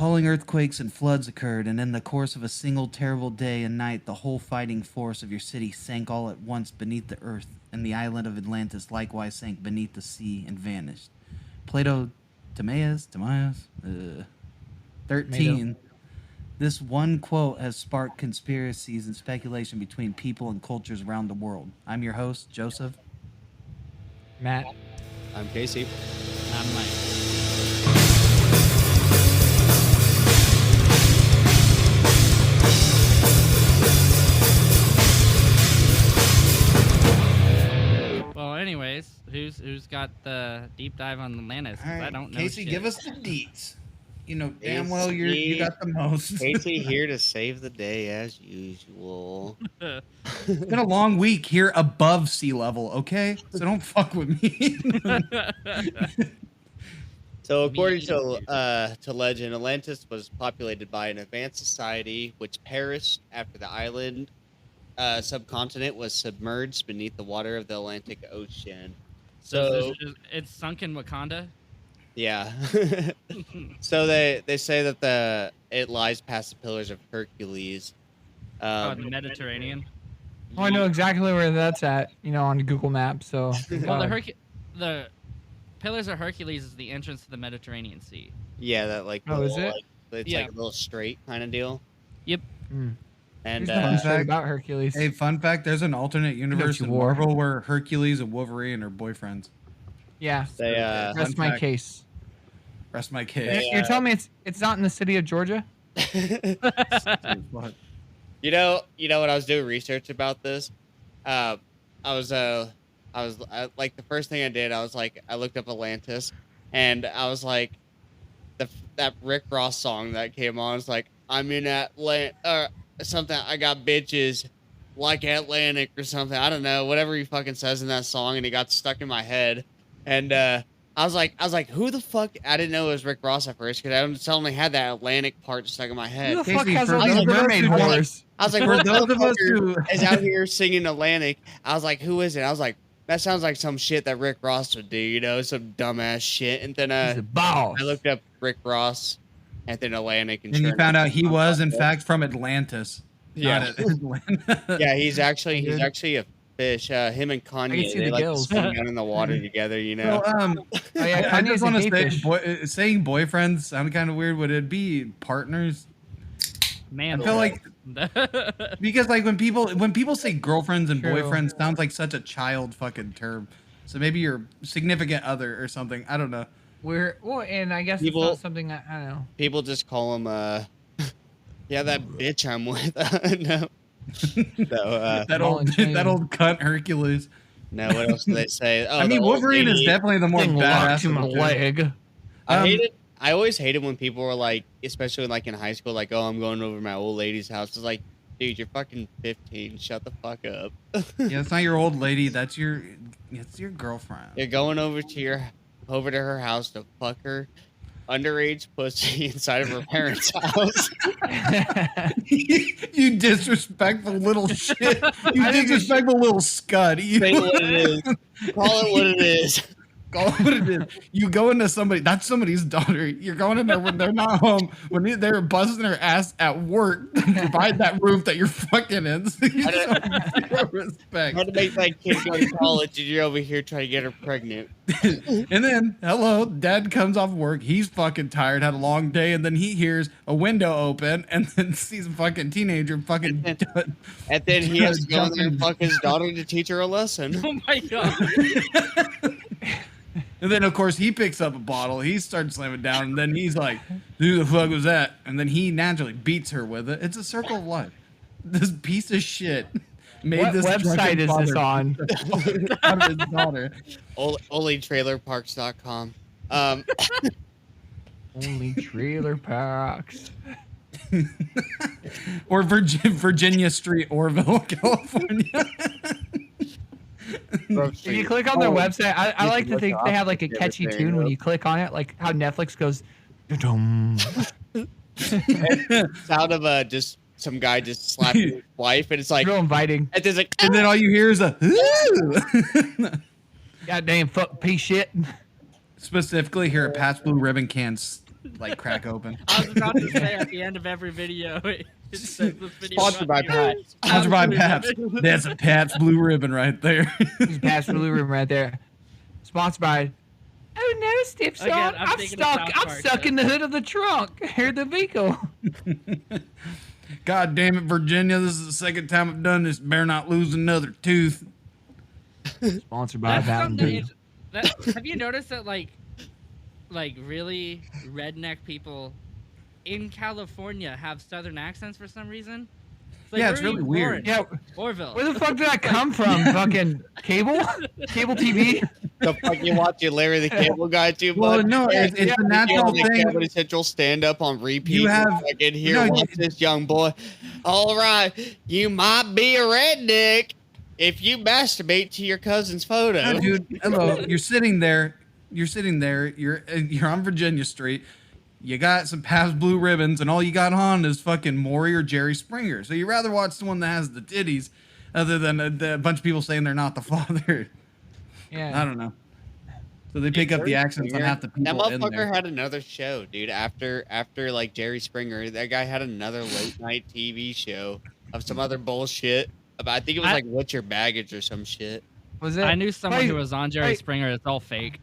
Appalling earthquakes and floods occurred, and in the course of a single terrible day and night, the whole fighting force of your city sank all at once beneath the earth, and the island of Atlantis likewise sank beneath the sea and vanished. Plato Timaeus, 13. This one quote has sparked conspiracies and speculation between people and cultures around the world. I'm your host, Joseph. Matt. I'm Casey. I'm Mike. Well, anyways, who's got the deep dive on Atlantis? All right, I don't know. Casey, shit. give us the deets. You know damn well you got the most. Casey here to save the day as usual. It's been a long week here above sea level, okay? So don't fuck with me. So according to legend, Atlantis was populated by an advanced society which perished after the island subcontinent was submerged beneath the water of the Atlantic Ocean. So it's sunk in Wakanda. yeah. So they say that it lies past the Pillars of Hercules. The Mediterranean. Oh, I know exactly where that's at, on Google Maps. So, Well, the Pillars of Hercules is the entrance to the Mediterranean Sea. Yeah, that like Oh, is it? It's Yeah. like a little straight kind of deal. Yep. And There's nothing fact- said about Hercules. Hey, fun fact, there's an alternate universe in war. Marvel where Hercules and Wolverine are boyfriends. Yeah, they that's fun my fact. case. Rest my case. You're telling me it's not in the city of Georgia? What? You know when I was doing research about this, I was like the first thing I did, I was like I looked up Atlantis, and I was like that Rick Ross song that came on. It's like I'm in something. I got bitches like Atlantic or something. I don't know, whatever he fucking says in that song, and it got stuck in my head. And I was like, who the fuck? I didn't know it was Rick Ross at first because I suddenly had that Atlantic part stuck in my head. Who the fuck Casey, has for all these those of us mermaid who- whores? I was like, For what those of us who is out here singing Atlantic? I was like, who is it? I was like, that sounds like some shit that Rick Ross would do, some dumbass shit. And then He's a boss. I looked up Rick Ross and then Atlantic, and you found out he was in fact from Atlantis. Yeah. Not Atlanta. Yeah, he's actually a fish. Him and Kanye, see they the like to gills. swim down in the water together. So, Oh, yeah, I Kanye's just a want to gay say, fish. saying boyfriends sound kind of weird. Would it be partners? Man, I feel like because like when people say girlfriends and True. boyfriends sounds like such a child fucking term. So maybe your significant other or something. I don't know. And I guess People- it's not something that I don't know. People just call him, yeah, that bitch I'm with. No. So, That Ball old and chain. that old cunt Hercules. no, what else do they say? Oh, I mean, the old Wolverine is lady. definitely the more Thing locked badass. to of my the two. leg. I always hated when people were like, especially like in high school, like, oh, I'm going over to my old lady's house. It's like, dude, you're fucking 15. Shut the fuck up. Yeah, it's not your old lady. It's your girlfriend. You're going over to her house to fuck her underage pussy inside of her parents' house. You disrespectful little shit. You disrespectful little scud. You Say what it is. Call it what it is. call it what it is. You go into that's somebody's daughter. You're going in there when they're not home, when they're busting their ass at work to provide that roof that you're fucking in. So you show zero respect. How to make that kid go to college and you're over here trying to get her pregnant. And then, hello, dad comes off work. He's fucking tired, had a long day, and then he hears a window open and then sees a fucking teenager fucking done. And then he has to go in there and fuck his daughter to teach her a lesson. oh my god. And then, of course, he picks up a bottle. He starts slamming down, and then he's like, who the fuck was that? And then he naturally beats her with it. It's a circle of life. This piece of shit made What this website is this on? out of his daughter. OnlyTrailerParks.com. Only trailer parks. Or Virginia Street, Orville, California. If you click on their website, I like to think they have like a catchy tune when you click on it, like how Netflix goes. "Dum." Sound of just some guy just slapping his wife, and it's like, Real inviting. and there's like, And then all you hear is a Goddamn fuck piece shit. specifically here at Pat's Blue Ribbon Cans. like crack open. I was about to say at the end of every video, it says this video Sponsored by brought to you Pat. Sponsored by Blue Pabst. Ribbon. That's a Pabst Blue Ribbon right there. There's Pabst Blue Ribbon right there. Sponsored by. Oh no, Stipson! Again, I'm I'm thinking stuck. of South I'm Park, stuck though. in the hood of the trunk. Hear the vehicle. God damn it, Virginia! This is the second time I've done this. Better not lose another tooth. Sponsored by That's Mountain something. Dew. Have you noticed that like really redneck people in California have southern accents for some reason? It's like, Yeah, where it's are you really weird. born? Yeah. Orville. Where the fuck did I come from? Fucking cable TV. The fuck you watch your Larry the Cable Guy too Well, much? no, it's a natural thing. Comedy Central stand up on repeat. You have- I can hear no, watch this young boy. All right, you might be a redneck if you masturbate to your cousin's photo. No, dude, hello. You're sitting there. You're on Virginia Street. You got some Pabst Blue Ribbons, and all you got on is fucking Maury or Jerry Springer. So you rather watch the one that has the titties, other than a bunch of people saying they're not the father. Yeah. I don't know. So they pick up the accents on half the That people in motherfucker there. had another show, dude. After like Jerry Springer, that guy had another late night TV show of some other bullshit. About, I think it was like What's Your Baggage or some shit. Was it? I knew someone Wait, who was on Jerry wait. Springer. It's all fake.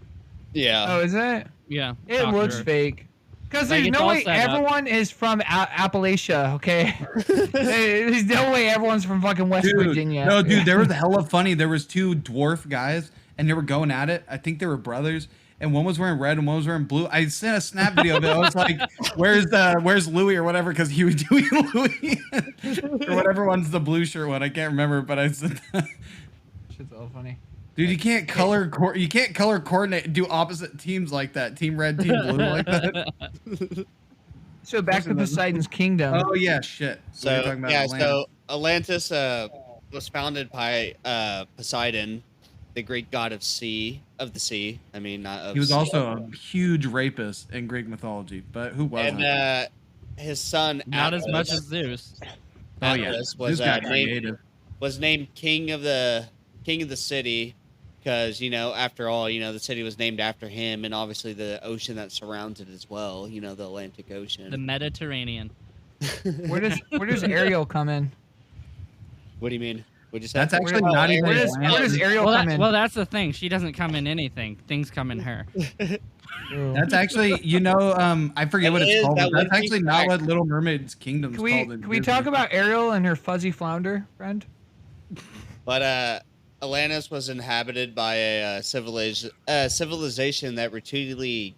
Yeah. Oh, is it? Yeah. It talk to looks her. fake. Because Like, there's it's no all way set up. everyone is from Appalachia, okay? There's no way everyone's from fucking West Virginia. No, dude, there was hella funny. There was two dwarf guys, and they were going at it. I think they were brothers, and one was wearing red and one was wearing blue. I sent a snap video of it. I was like, "Where's Louis or whatever?" Because he was doing Louis or whatever one's the blue shirt one. I can't remember, but I said, Shit's all funny. "Dude, you can't color coordinate, do opposite teams like that. Team red, team blue like that." So back to Poseidon's kingdom. Oh yeah, shit. So you're So talking about yeah, Atlantis. so Atlantis was founded by Poseidon, the great god of the sea. I mean, not of He was sea. also a huge rapist in Greek mythology, but who wasn't? And his son Not as much Atlas- as Zeus. Oh yeah, Atlas this got creative. was named king of the city because after all the city was named after him, and obviously the ocean that surrounds it as well, the Atlantic Ocean. The Mediterranean. Where does Ariel come in? What do you mean? We just That's have- actually Oh, not even Where does Atlantis. Ariel Well, come in? that's the thing. She doesn't come in anything. Things come in her. Ooh. That's actually, I forget what It it's is, called, that but that's would be actually not correct. what Little Mermaid's kingdom's Can we called. in can we Disney. talk about Ariel and her fuzzy flounder friend? But Atlantis was inhabited by a civilization that repeatedly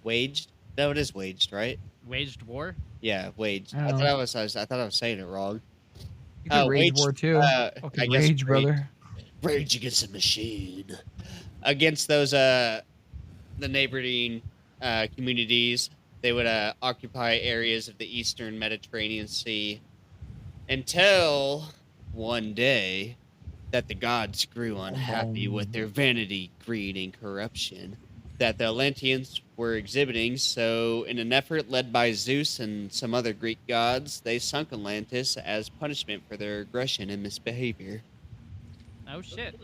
raged. No, it is waged, right? Waged war. Yeah, waged. Oh. I thought I was saying it wrong. You could rage waged, war too. I Fucking guess rage, brother. Rage Against the Machine. Against those the neighboring communities, they would occupy areas of the eastern Mediterranean Sea until one day that the gods grew unhappy with their vanity, greed, and corruption that the Atlanteans were exhibiting. So, in an effort led by Zeus and some other Greek gods, they sunk Atlantis as punishment for their aggression and misbehavior. Oh shit.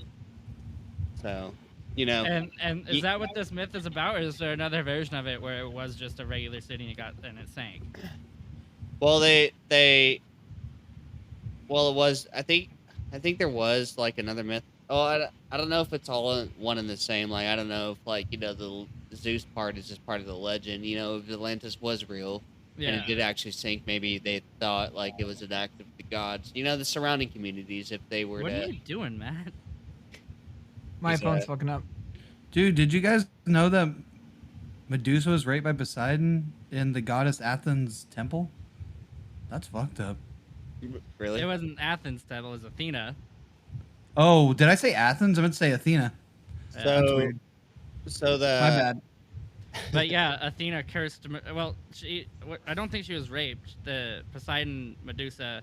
So, And is that what this myth is about, or is there another version of it where it was just a regular city and it sank? well, it was. I think there was like another myth. Oh, I don't know if it's all one and the same. Like, I don't know if the Zeus part is just part of the legend. If Atlantis was real and it did actually sink, maybe they thought like it was an act of the gods. The surrounding communities, if they were What to. are you doing, Matt? My Is phone's that- fucking up. Dude, did you guys know that Medusa was raped by Poseidon in the goddess Athens temple? That's fucked up. Really? It wasn't Athens temple, it was Athena. Oh, did I say Athens? I meant to say Athena. So, That's weird. so the My bad. But yeah, Athena cursed. Well, I don't think she was raped. The Poseidon Medusa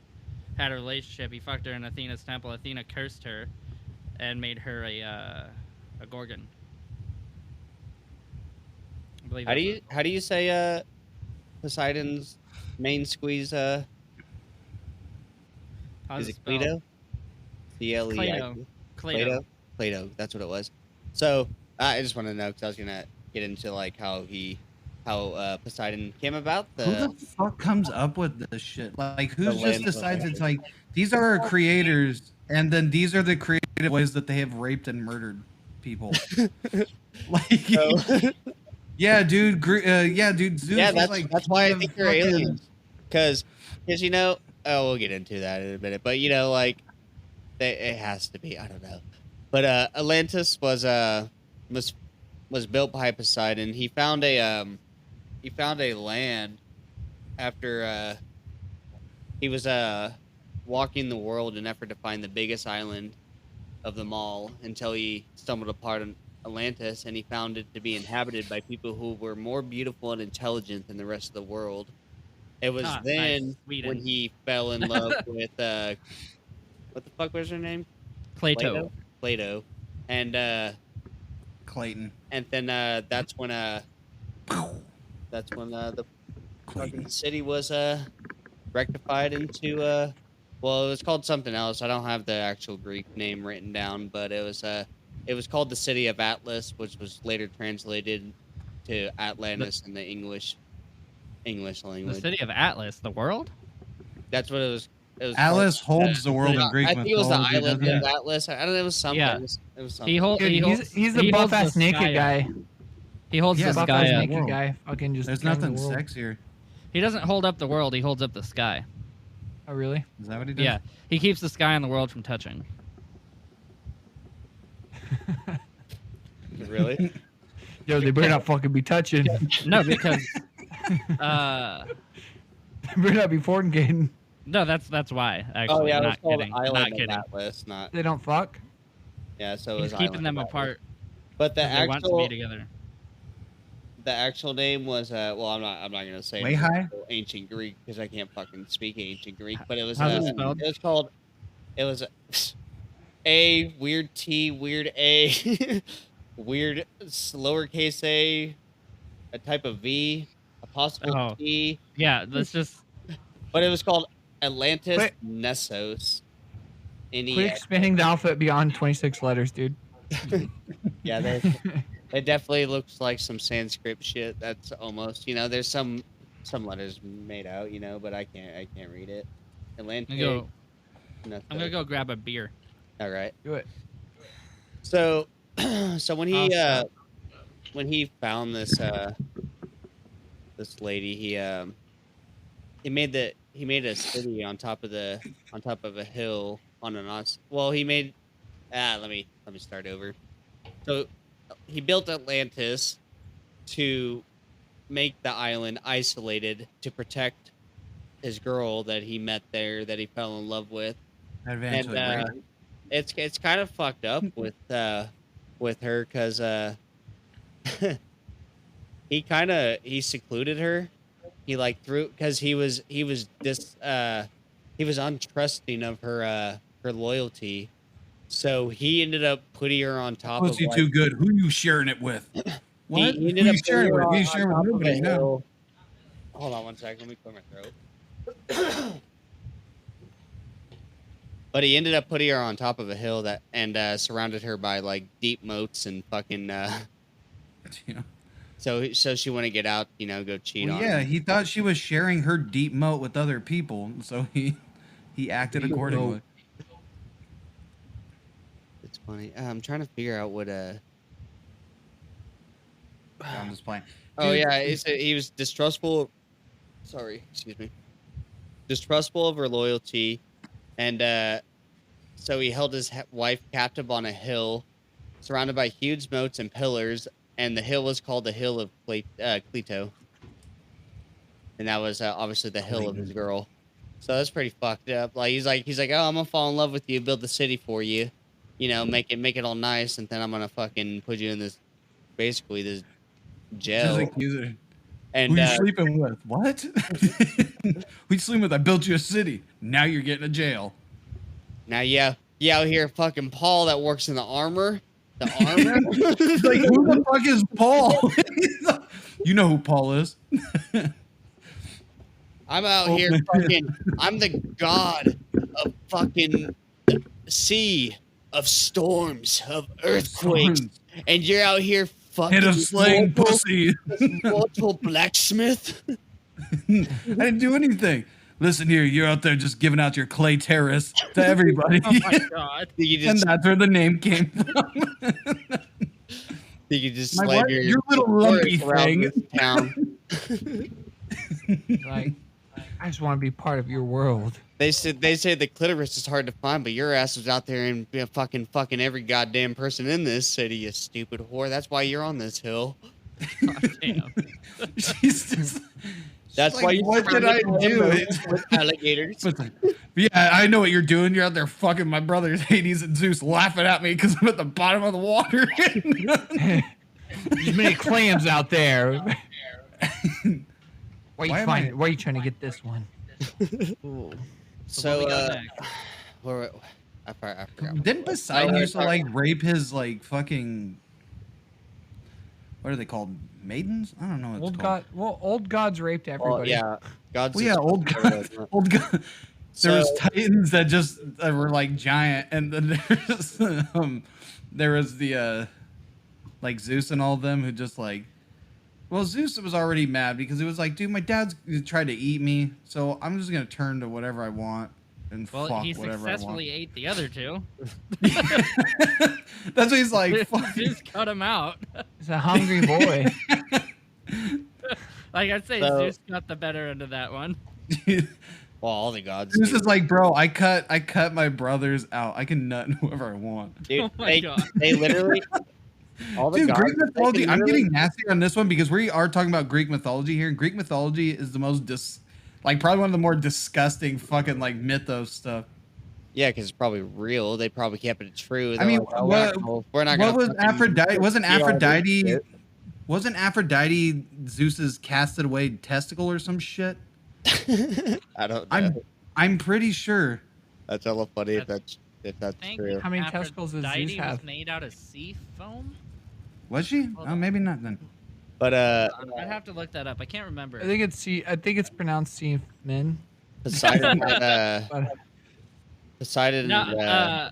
had a relationship. He fucked her in Athena's temple. Athena cursed her and made her a gorgon. I believe How do you say Poseidon's main squeeze? Is it Cleto? Cleto. Cleto. That's what it was. So I just want to know because I was gonna get into like how Poseidon came about Who the fuck comes up with this shit? Like, who just land of decides it's Atlantis. like these are our creators, and then these are the creative ways that they have raped and murdered people. Like, So, yeah, dude, yeah, dude. Zeus yeah, was like, that's why I king think of they're fucking- aliens. Because you know, oh, we'll get into that in a minute. But you know, like, it has to be. I don't know. But Atlantis was built by Poseidon. He found a land after he was walking the world in an effort to find the biggest island of them all until he stumbled upon Atlantis, and he found it to be inhabited by people who were more beautiful and intelligent than the rest of the world. It was then Sweden. when he fell in love with what the fuck was her name? Plato. And Clayton. and then that's when the fucking city was rectified into well, it was called something else. I don't have the actual Greek name written down, but it was called the city of Atlas, which was later translated to Atlantis in the English language. The city of Atlas, the world? That's what it was. It was Atlas called, holds the world in Greek I think it was the mythology, island doesn't of it? Atlas. I don't know. It was something. Yeah. It was something. He's the buff ass naked guy. He holds Yeah, the buff sky ass up. naked Naked guy. Fucking just. There's carrying nothing the world. sexier. He doesn't hold up the world, he holds up the sky. Oh really? Is that what he does? Yeah. He keeps the sky and the world from touching. Really? Yo, they better not fucking be touching. No, because They better not be fornicating. no, that's why, Oh actually. yeah, it was Not called kidding. Island Not of kidding. Atlas. Not They don't fuck. yeah. So it He's was keeping Island them of Atlas. apart. But the 'Cause they want to be together. actual name was well, I'm not gonna say Way high? ancient Greek because I can't fucking speak ancient Greek. But it was How's it spelled? it was called it was A weird T weird A weird lowercase a type of V apostrophe Oh. T. Yeah, let's just. But it was called Atlantis Quit. Nessos. Quit expanding the alphabet beyond 26 letters, dude. Yeah, it definitely looks like some Sanskrit shit. That's almost, there's some letters made out, but I can't read it. Atlantic. I'm gonna go grab a beer. All right. Do it. So when he found this lady, he made a city on top of a hill on an os. Well, he made. Let me start over. So he built Atlantis to make the island isolated to protect his girl that he met there, that he fell in love with. Eventually, And right? it's kind of fucked up with her because he secluded her. He like because he was untrusting of her loyalty. So he ended up putting her on top of. Pussy too good. Who you sharing it with? What? He Who ended you up sharing it with? putting You her sharing on with top of a nobody now. hill. Hold on one second. Let me clear my throat. But he ended up putting her on top of a hill and surrounded her by like deep moats and fucking. Yeah. So she wouldn't get out, go cheat Well, on yeah, him. he thought she was sharing her deep moat with other people, so he acted accordingly. It's funny. I'm trying to figure out what I'm just playing. Oh Dude, yeah, he was distrustful. Sorry, excuse me. Distrustful of her loyalty, and so he held his wife captive on a hill, surrounded by huge moats and pillars, and the hill was called the Hill of Cleto, and that was obviously the hill of his girl. So that's pretty fucked up. Like he's like, oh, I'm gonna fall in love with you, build the city for you, make it all nice, and then I'm gonna fucking put you in this jail. Just like he's And who you sleeping with? What? Who you sleeping with? I built you a city. Now you're getting a jail. now, yeah, out here, fucking Paul that works in the armor. The armor. It's like, who the fuck is Paul? You know who Paul is. I'm out here fucking. I'm the god of fucking sea, of storms, of earthquakes, and you're out here fucking Head of slaying pussy. mortal blacksmith. I didn't do anything. Listen here, you're out there just giving out your clay terrace to everybody. Oh my god! And that's where the name came from. You just My slide what? your Little lumpy around thing. this town. Like, I just want to be part of your world. They say the clitoris is hard to find, but your ass was out there and fucking every goddamn person in this city, you stupid whore. That's why you're on this hill. God damn. That's like, why you what did I do? with alligators. Yeah, I know what you're doing. You're out there fucking my brothers Hades and Zeus laughing at me because I'm at the bottom of the water. There's many clams out there. Why are you trying to get this one? So, I forgot. Didn't Poseidon used to like rape his like fucking, what are they called? Maidens? I don't know what it's called. Old gods raped everybody. Yeah, gods. Well, yeah, old gods. Old gods. There was titans that just were like giant, and then there was the like Zeus and all of them who just like, well, Zeus was already mad because it was like, dude, my dad's tried to eat me, so I'm just gonna turn to whatever I want and fuck he whatever I want. successfully ate the other two. That's what he's like. Fuck. Zeus cut him out. He's a hungry boy. Like I'd say, Zeus got the better end of that one. Well, all the gods. Zeus is like, bro, I cut my brothers out. I can nut whoever I want. Dude, Oh my God. They literally. All the Dude, gods, Greek mythology. I'm getting nasty on this one because we are talking about Greek mythology here. And Greek mythology is the most probably one of the more disgusting fucking like mythos stuff. Yeah, because it's probably real. They probably kept it true. I mean, like, we're not gonna. What was Aphrodite? Wasn't do all this Aphrodite? shit. Wasn't Aphrodite Zeus's casted away testicle or some shit? I don't know. I'm pretty sure. That's hella funny if that's true. How many testicles does Zeus have? Was made out of sea foam. Was she? Oh, maybe not then. But I'd have to look that up. I can't remember. I think it's pronounced semen. Poseidon had Poseidon. No,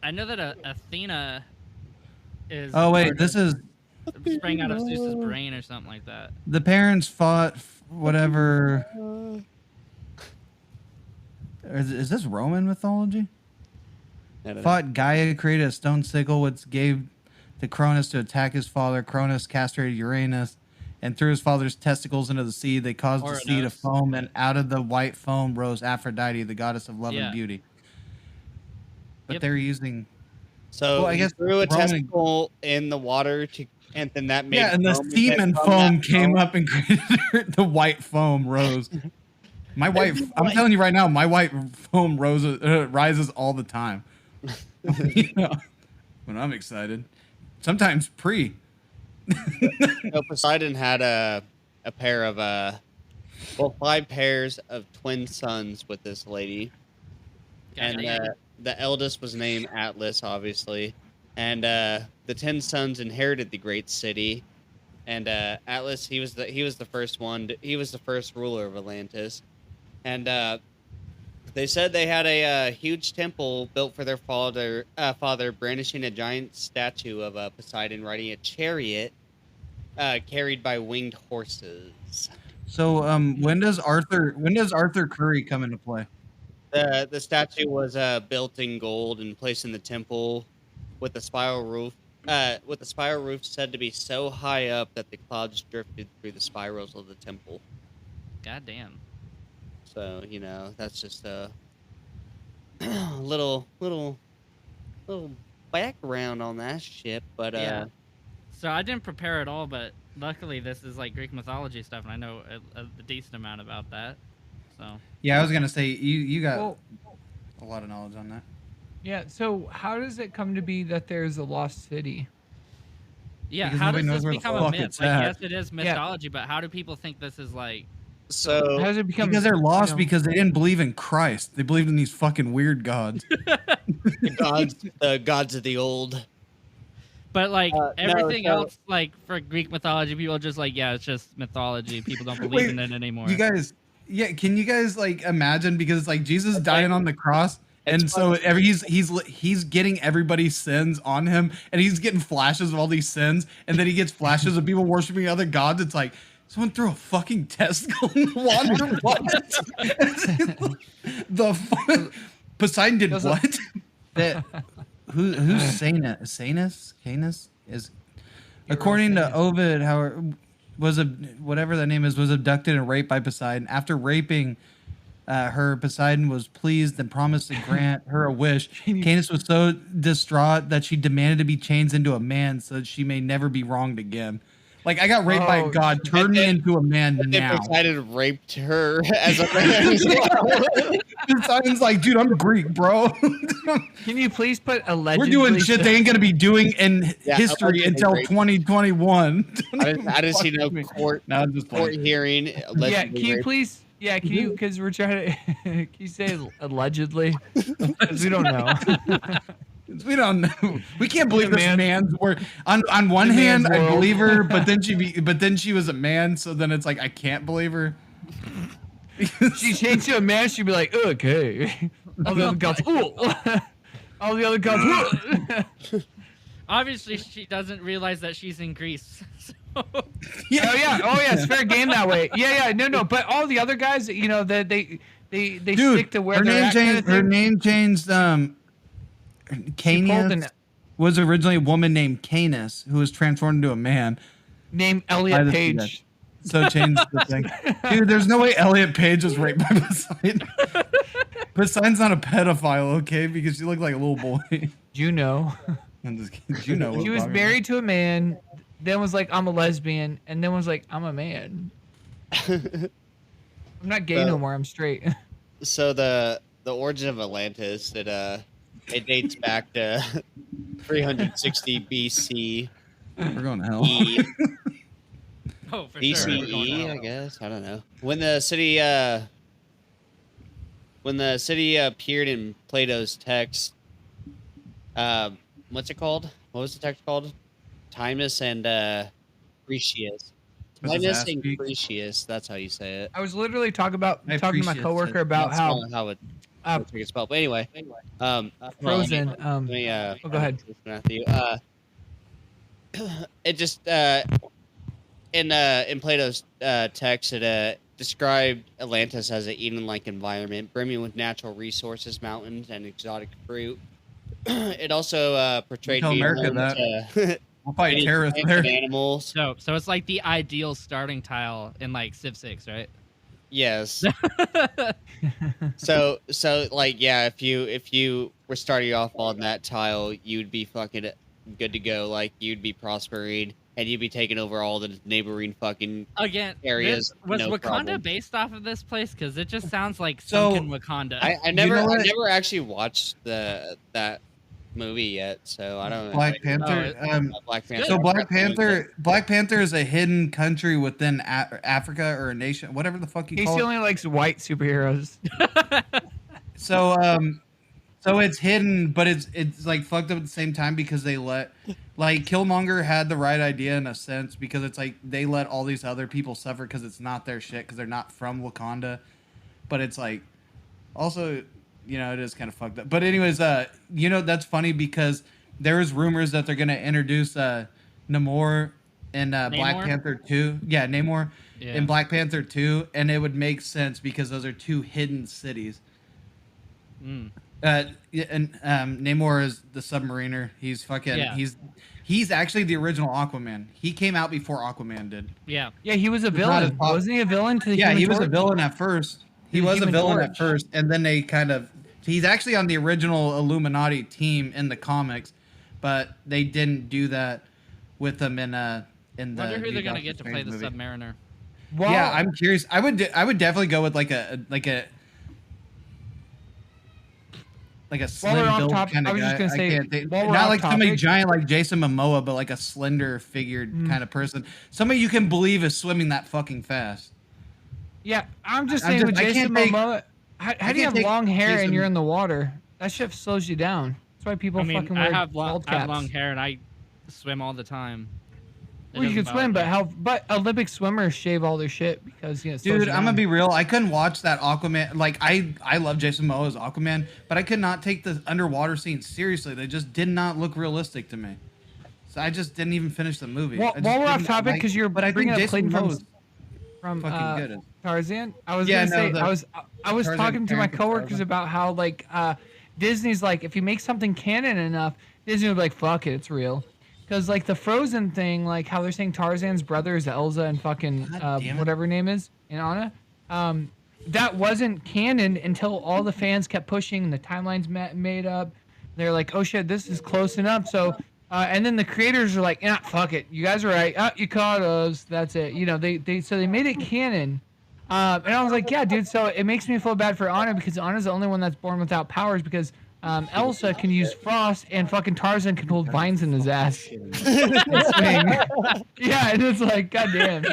I know that Athena is. Oh wait, this is sprang out of Zeus's brain or something like that. the parents fought whatever. Is this Roman mythology? Fought Gaia, created a stone sickle, which gave to Cronus to attack his father. Cronus castrated Uranus and threw his father's testicles into the sea. They caused the sea to foam, and out of the white foam rose Aphrodite, the goddess of love and beauty. But they're using. So I guess threw a testicle in the water and then that made. Yeah, and the semen foam came up and created the white foam rose. My white, I'm telling you right now, my white foam rises all the time. When I'm excited, sometimes pre. So Poseidon had a pair of 5 pairs of twin sons with this lady, and the eldest was named Atlas, obviously, and the 10 sons inherited the great city, and Atlas he was the first one. He was the first ruler of Atlantis, and they said they had a huge temple built for their father, brandishing a giant statue of Poseidon riding a chariot carried by winged horses. So, when does Arthur Curry come into play? The statue was built in gold and placed in the temple with the spiral roof. With the spiral roof said to be so high up that the clouds drifted through the spirals of the temple. God damn. So, that's just a little background on that shit. But yeah. So I didn't prepare at all, but luckily this is like Greek mythology stuff, and I know a decent amount about that. So yeah, I was gonna say you got a lot of knowledge on that. Yeah. So how does it come to be that there's a lost city? Yeah. Because how does this where the become a fuck myth? it's Like, at. yes, it is mythology, but how do people think this is like? so How does it become? Because they're lost because they didn't believe in Christ. They believed in these fucking weird gods. the gods of the old. But like everything so- else, like for Greek mythology, people are just like, yeah, it's just mythology. People don't believe in it anymore. You guys, can you guys like imagine, because it's like Jesus dying on the cross And so he's getting everybody's sins on him, and he's getting flashes of all these sins, and then he gets flashes of people worshiping other gods. It's like someone threw a fucking testicle in the water. What? Poseidon did what? Who's Canis is, according to Ovid, whatever that name is, was abducted and raped by Poseidon. After raping her, Poseidon was pleased and promised to grant her a wish. Canis was so distraught that she demanded to be changed into a man so that she may never be wronged again. Like, I got raped by a god, turn me into a man now. Poseidon raped her as a man as well. Poseidon's like, dude, I'm Greek, bro. Can you please put allegedly? We're doing shit they ain't gonna be doing in history until 2021. I didn't see no court hearing. Yeah, can you please? Yeah, can you? Because we're trying to. Can you say allegedly? Because we don't know. We don't know. We can't believe this man's word. On one hand, I believe her, but then she was a man, so then it's like I can't believe her. She changed to a man, she'd be like, okay. All the other gods, all the other gods. Obviously, she doesn't realize that she's in Greece. So. Yeah. Oh yeah, it's fair game that way. Yeah, no, but all the other guys, you know, they stick to where they're at. Her name changed. Canis was originally a woman named Canis who was transformed into a man named Elliot Page. So changed the thing. Dude, there's no way Elliot Page was raped by Poseidon. Poseidon's not a pedophile, okay? Because she looked like a little boy. Juno. I'm just kidding. Juno. She was married to a man, then was like, I'm a lesbian, and then was like, I'm a man. I'm not gay no more, I'm straight. So the origin of Atlantis, it dates back to 360 BC. We're going to hell. Oh, for BCE, sure. I guess. I don't know. When the city appeared in Plato's text, what's it called? What was the text called? Timus and Cretius. Timus and Cretius. That's how you say it. I was literally talking to my coworker about how it it's spelled. But anyway, Frozen. Go ahead, Matthew. It just in Plato's text, it described Atlantis as an Eden-like environment, brimming with natural resources, mountains, and exotic fruit. It also portrayed America that. We'll fight terrorists there. Animals. So it's like the ideal starting tile in like Civ 6, right? Yes. so like, yeah, if you were starting off on that tile, you'd be fucking good to go. Like, you'd be prospering and you'd be taking over all the neighboring fucking areas. Was no Wakanda problem. Based off of this place? Because it just sounds like sunken Wakanda. I never actually watched that movie yet, so I don't know. Black Panther. Black Panther. So Black Panther is a hidden country within Africa or a nation, whatever the fuck you call it. Casey only likes white superheroes. So it's hidden, but it's like fucked up at the same time because they let, like, Killmonger had the right idea in a sense, because it's like they let all these other people suffer because it's not their shit, because they're not from Wakanda. But it's like also, you know, it is kind of fucked up. But anyways, you know, that's funny because there was rumors that they're gonna introduce Namor in Black Panther 2. Yeah, Namor in Black Panther 2, and it would make sense because those are two hidden cities. And Namor is the submariner. He's fucking he's actually the original Aquaman. He came out before Aquaman did. Yeah, he was a villain. Wasn't he a villain to the Human Torch? Was a villain at first. He was a villain at first, and then they he's actually on the original Illuminati team in the comics, but they didn't do that with him in the. Wonder who they're gonna get to play the Submariner. Well, yeah, I'm curious. I would definitely go with like a slim build kind of guy. Just gonna say, not like somebody giant like Jason Momoa, but like a slender figured kind of person. Somebody you can believe is swimming that fucking fast. Yeah, I'm just saying with Jason Momoa, how do you have long hair and you're in the water? That shit slows you down. That's why people fucking wear I have long hair and I swim all the time. Well, you doesn't can swim, bother me. but Olympic swimmers shave all their shit because it slows Dude, you I'm gonna down. be real. I couldn't watch that Aquaman. Like, I love Jason Momoa as Aquaman, but I could not take the underwater scenes seriously. They just did not look realistic to me. So I just didn't even finish the movie. Well, I just while we're off didn't topic, like- because you're but I bringing think up Jason Clayton Momoa from fucking good. Tarzan. I was Yeah, gonna say no, I was Tarzan talking to my parents of coworkers Tarzan. about how like Disney's like if you make something canon enough, Disney would be like fuck it, it's real. Because like the Frozen thing, like how they're saying Tarzan's brother is Elsa and fucking God damn it. whatever her name is in Anna. That wasn't canon until all the fans kept pushing and the timelines made up. They're like, oh shit, this is close enough. So, and then the creators are like, yeah, fuck it, you guys are right. You caught us. That's it. You know, they made it canon. And I was like, yeah, dude. So it makes me feel bad for Anna because Anna's the only one that's born without powers because Elsa can use frost and fucking Tarzan can hold vines in his ass. And swing. Yeah, and it's like, goddamn.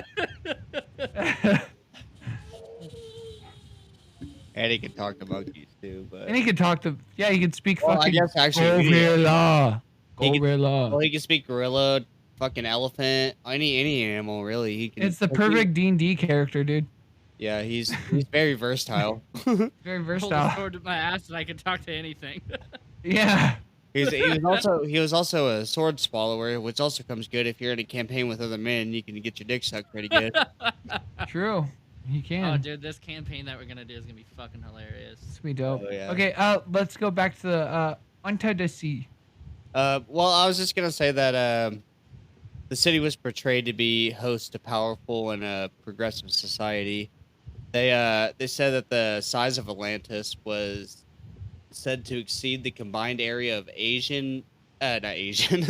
And he can talk to monkeys too, but And he could talk to, yeah, he could speak Well, I fucking guess actually, gorilla. He could- Gorilla. well, he can speak gorilla, fucking elephant, any animal really. He can. It's the perfect D&D character, dude. Yeah, he's very versatile. Very Hold a versatile. sword to my ass and I can talk to anything. Yeah. He was also a sword swallower, which also comes good if you're in a campaign with other men. You can get your dick sucked pretty good. True. He can. Oh, dude, this campaign that we're gonna do is gonna be fucking hilarious. It's gonna be dope. Oh, yeah. Okay, let's go back to the Under the Sea. Well, I was just gonna say that the city was portrayed to be host to powerful and progressive society. They said that the size of Atlantis was said to exceed the combined area of not Asian,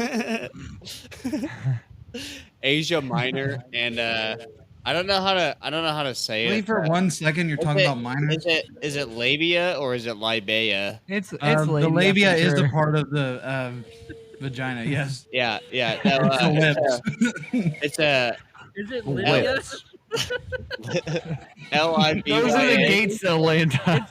Asia Minor, and I don't know how to say Wait it. for 1 second. You're talking about minors. Is it labia or is it libea? It's The labia, labia for is the sure. part of the vagina. Yes. Yeah. It's No, the lips. it's a Is it Wait. Libya? L-I-B-Y-A. Those are the gates to Atlanta.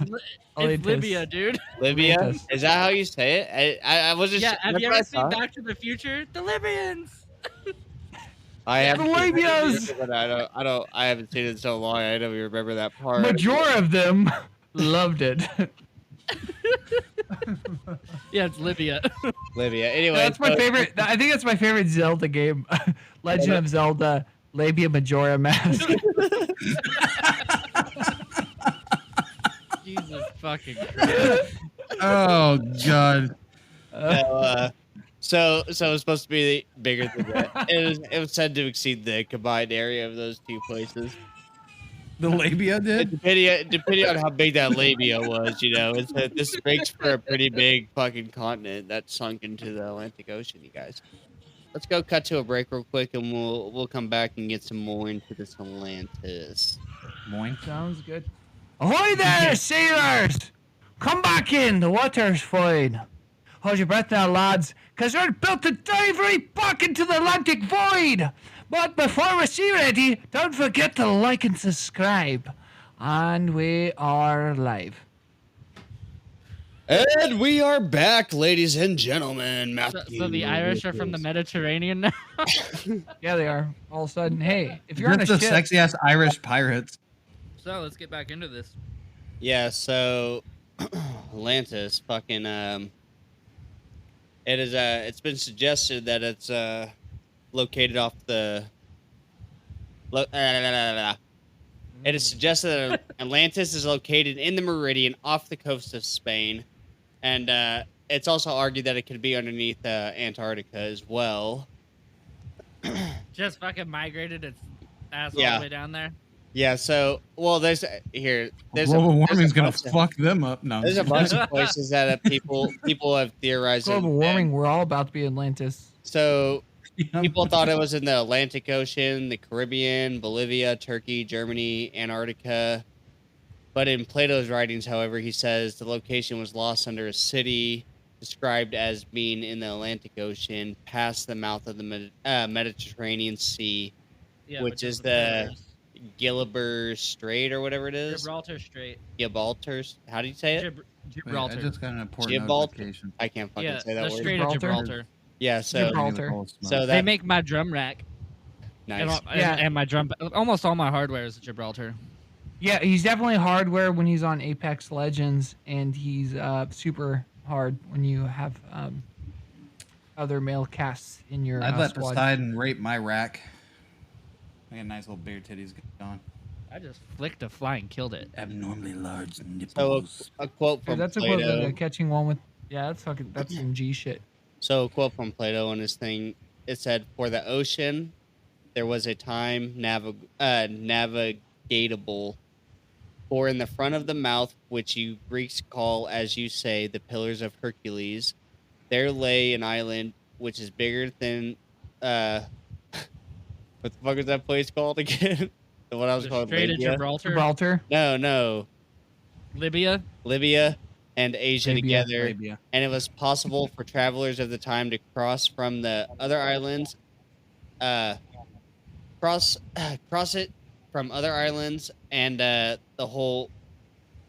It's Libya, dude. Libya? Atlantis. Is that how you say it? I wasn't. Yeah, have that's you what I ever seen thought. Back to the Future? The Libyans. I haven't The seen it, labias! but I haven't seen it in so long. I don't even remember that part. Majority of them loved it. Yeah, it's Libya. Libya. Anyway, That's my so- favorite. I think that's my favorite Zelda game. Legend of Zelda Labia Majora Mask. Jesus fucking Christ. Oh God. So it was supposed to be bigger than that. It was said to exceed the combined area of those two places. The labia did. Depending on how big that labia was, this makes for a pretty big fucking continent that sunk into the Atlantic Ocean. You guys, let's go cut to a break real quick, and we'll come back and get some more into this Atlantis. Moin. Sounds good. Ahoy there, sailors! Come back in. The water's fine. Hold your breath now, lads, because we're built to dive right back into the Atlantic void. But before we see ready, don't forget to like and subscribe. And we are live. And we are back, ladies and gentlemen. So, Matthew, so the Irish are from the Mediterranean now? Yeah, they are. All of a sudden, hey, if you're on a Just the ship, sexy ass Irish pirates. So let's get back into this. Yeah, so Atlantis, fucking it is it's been suggested that it's located off the It is suggested that Atlantis is located in the meridian off the coast of Spain, and it's also argued that it could be underneath Antarctica as well. Just fucking migrated its ass all Yeah. the way down there. Yeah, so there's Global warming's gonna fuck them up. No. There's a bunch of places that people have theorized. global warming, we're all about to be Atlantis. So Yeah. people thought it was in the Atlantic Ocean, the Caribbean, Bolivia, Turkey, Germany, Antarctica. But in Plato's writings, however, he says the location was lost under a city described as being in the Atlantic Ocean past the mouth of the Mediterranean Sea, Yeah, which is the Pillars. Gibraltar Strait or whatever it is. Gibraltar Strait. Gibraltar. How do you say it? Wait, Gibraltar. I just got an important Gibraltar. notification. I can't fucking Yeah, say the that word. Strait of Gibraltar? Gibraltar. Yeah, so Gibraltar. so They that make my drum rack. Nice. And my drum, almost all my hardware is Gibraltar. Yeah, he's definitely hardware when he's on Apex Legends, and he's super hard when you have other male casts in your I'd let squad. Poseidon rape my rack. I got nice little bare titties going. I just flicked a fly and killed it. Abnormally large So nipples. a quote Dude, from that's Plato. equivalent to catching one with. Yeah, that's some G shit. So a quote from Plato on his thing. It said, "For the ocean, there was a time navigatable. For in the front of the mouth, which you Greeks call, as you say, the Pillars of Hercules, there lay an island which is bigger than what the fuck is that place called again? The one I was The called Strait of Libya. Gibraltar, Gibraltar. No, Libya. Libya and Asia Libya. together, Arabia. and it was possible for travelers of the time to cross from the other islands, cross it from other islands and the whole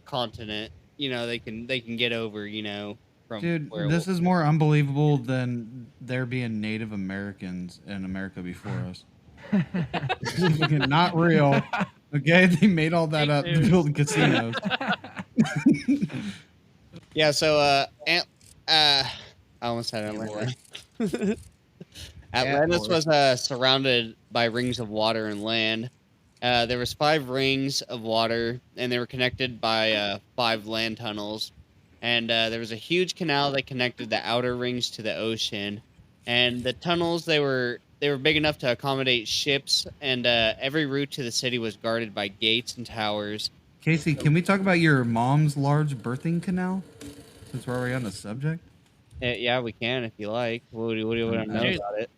continent. You know, they can get over. You know, from Dude, where this is more unbelievable than there being Native Americans in America before us. Fucking not real. Okay, they made all that Fake up to news. build casinos. Yeah, so I almost said Atlanta. Atlantis was surrounded by rings of water and land. There was 5 rings of water, and they were connected by 5 land tunnels. And there was a huge canal that connected the outer rings to the ocean. And the tunnels they were big enough to accommodate ships, and every route to the city was guarded by gates and towers. Casey, can we talk about your mom's large birthing canal? Since we're already on the subject. Yeah, we can if you like. What do you want to know Dude. about it?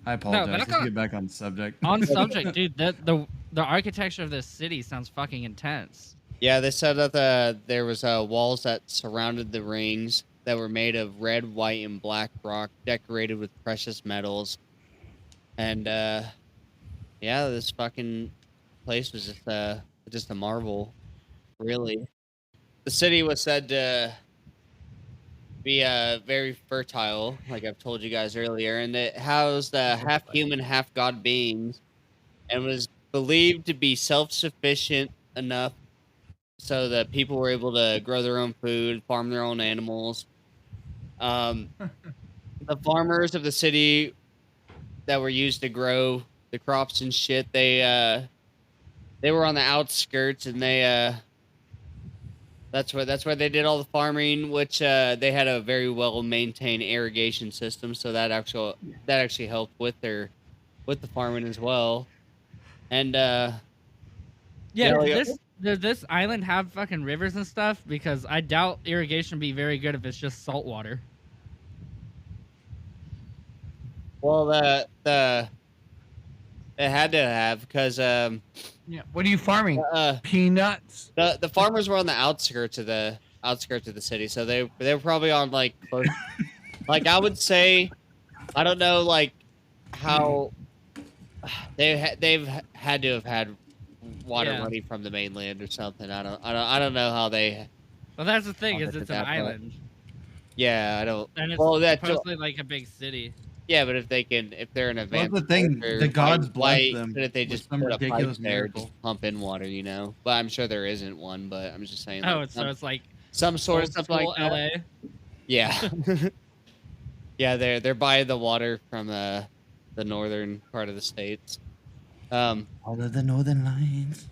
I apologize. that's Let's not- get back on the subject. On subject, dude. The architecture of this city sounds fucking intense. Yeah, they said that there was walls that surrounded the rings that were made of red, white, and black rock, decorated with precious metals. And yeah, this fucking place was just a marvel, really. The city was said to be very fertile, like I've told you guys earlier, and it housed half human, half god beings, and was believed to be self-sufficient enough so that people were able to grow their own food, farm their own animals. The farmers of the city that were used to grow the crops and shit, they were on the outskirts, and that's where they did all the farming, which they had a very well maintained irrigation system, so that actually helped with the farming as well. And Yeah, Yeah, does this island have fucking rivers and stuff? Because I doubt irrigation would be very good if it's just salt water. well, it had to have, because Yeah. What are you farming? Peanuts. the farmers were on the outskirts of the city, so they were probably on like close, like I would say, I don't know like how they've had to have had water Yeah. running from the mainland or something. I don't know how they. Well, that's the thing, I'll is look it's at an that, but- island. Yeah, I don't. And it's Well, that's supposedly like a big city. yeah, but if they're in a Well, van, the thing, the gods bless them Couldn't they with just some put a pipe ridiculous there, miracle. just pump in water, you know? But I'm sure there isn't one. But I'm just saying. Oh, like, so it's like some sort of old stuff school like that. LA. Yeah. Yeah, they're by the water from the northern part of the states. All of the northern lines.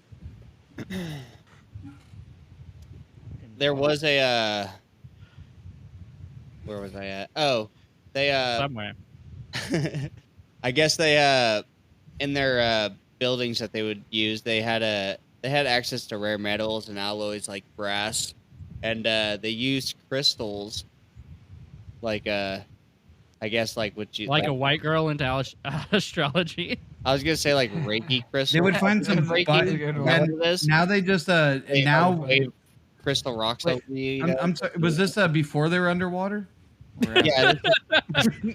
There was a where was I at? Oh, they Somewhere. I guess they in their buildings that they would use, they had access to rare metals and alloys like brass, and they used crystals like I guess like what you Like a white girl into astrology. I was gonna say like Reiki crystals. They would find some. Reiki, but- is that what and it is? now they just They now. wave crystal rocks Wait, over you. You know? I'm sorry. Was this before they were underwater? Or after? Yeah.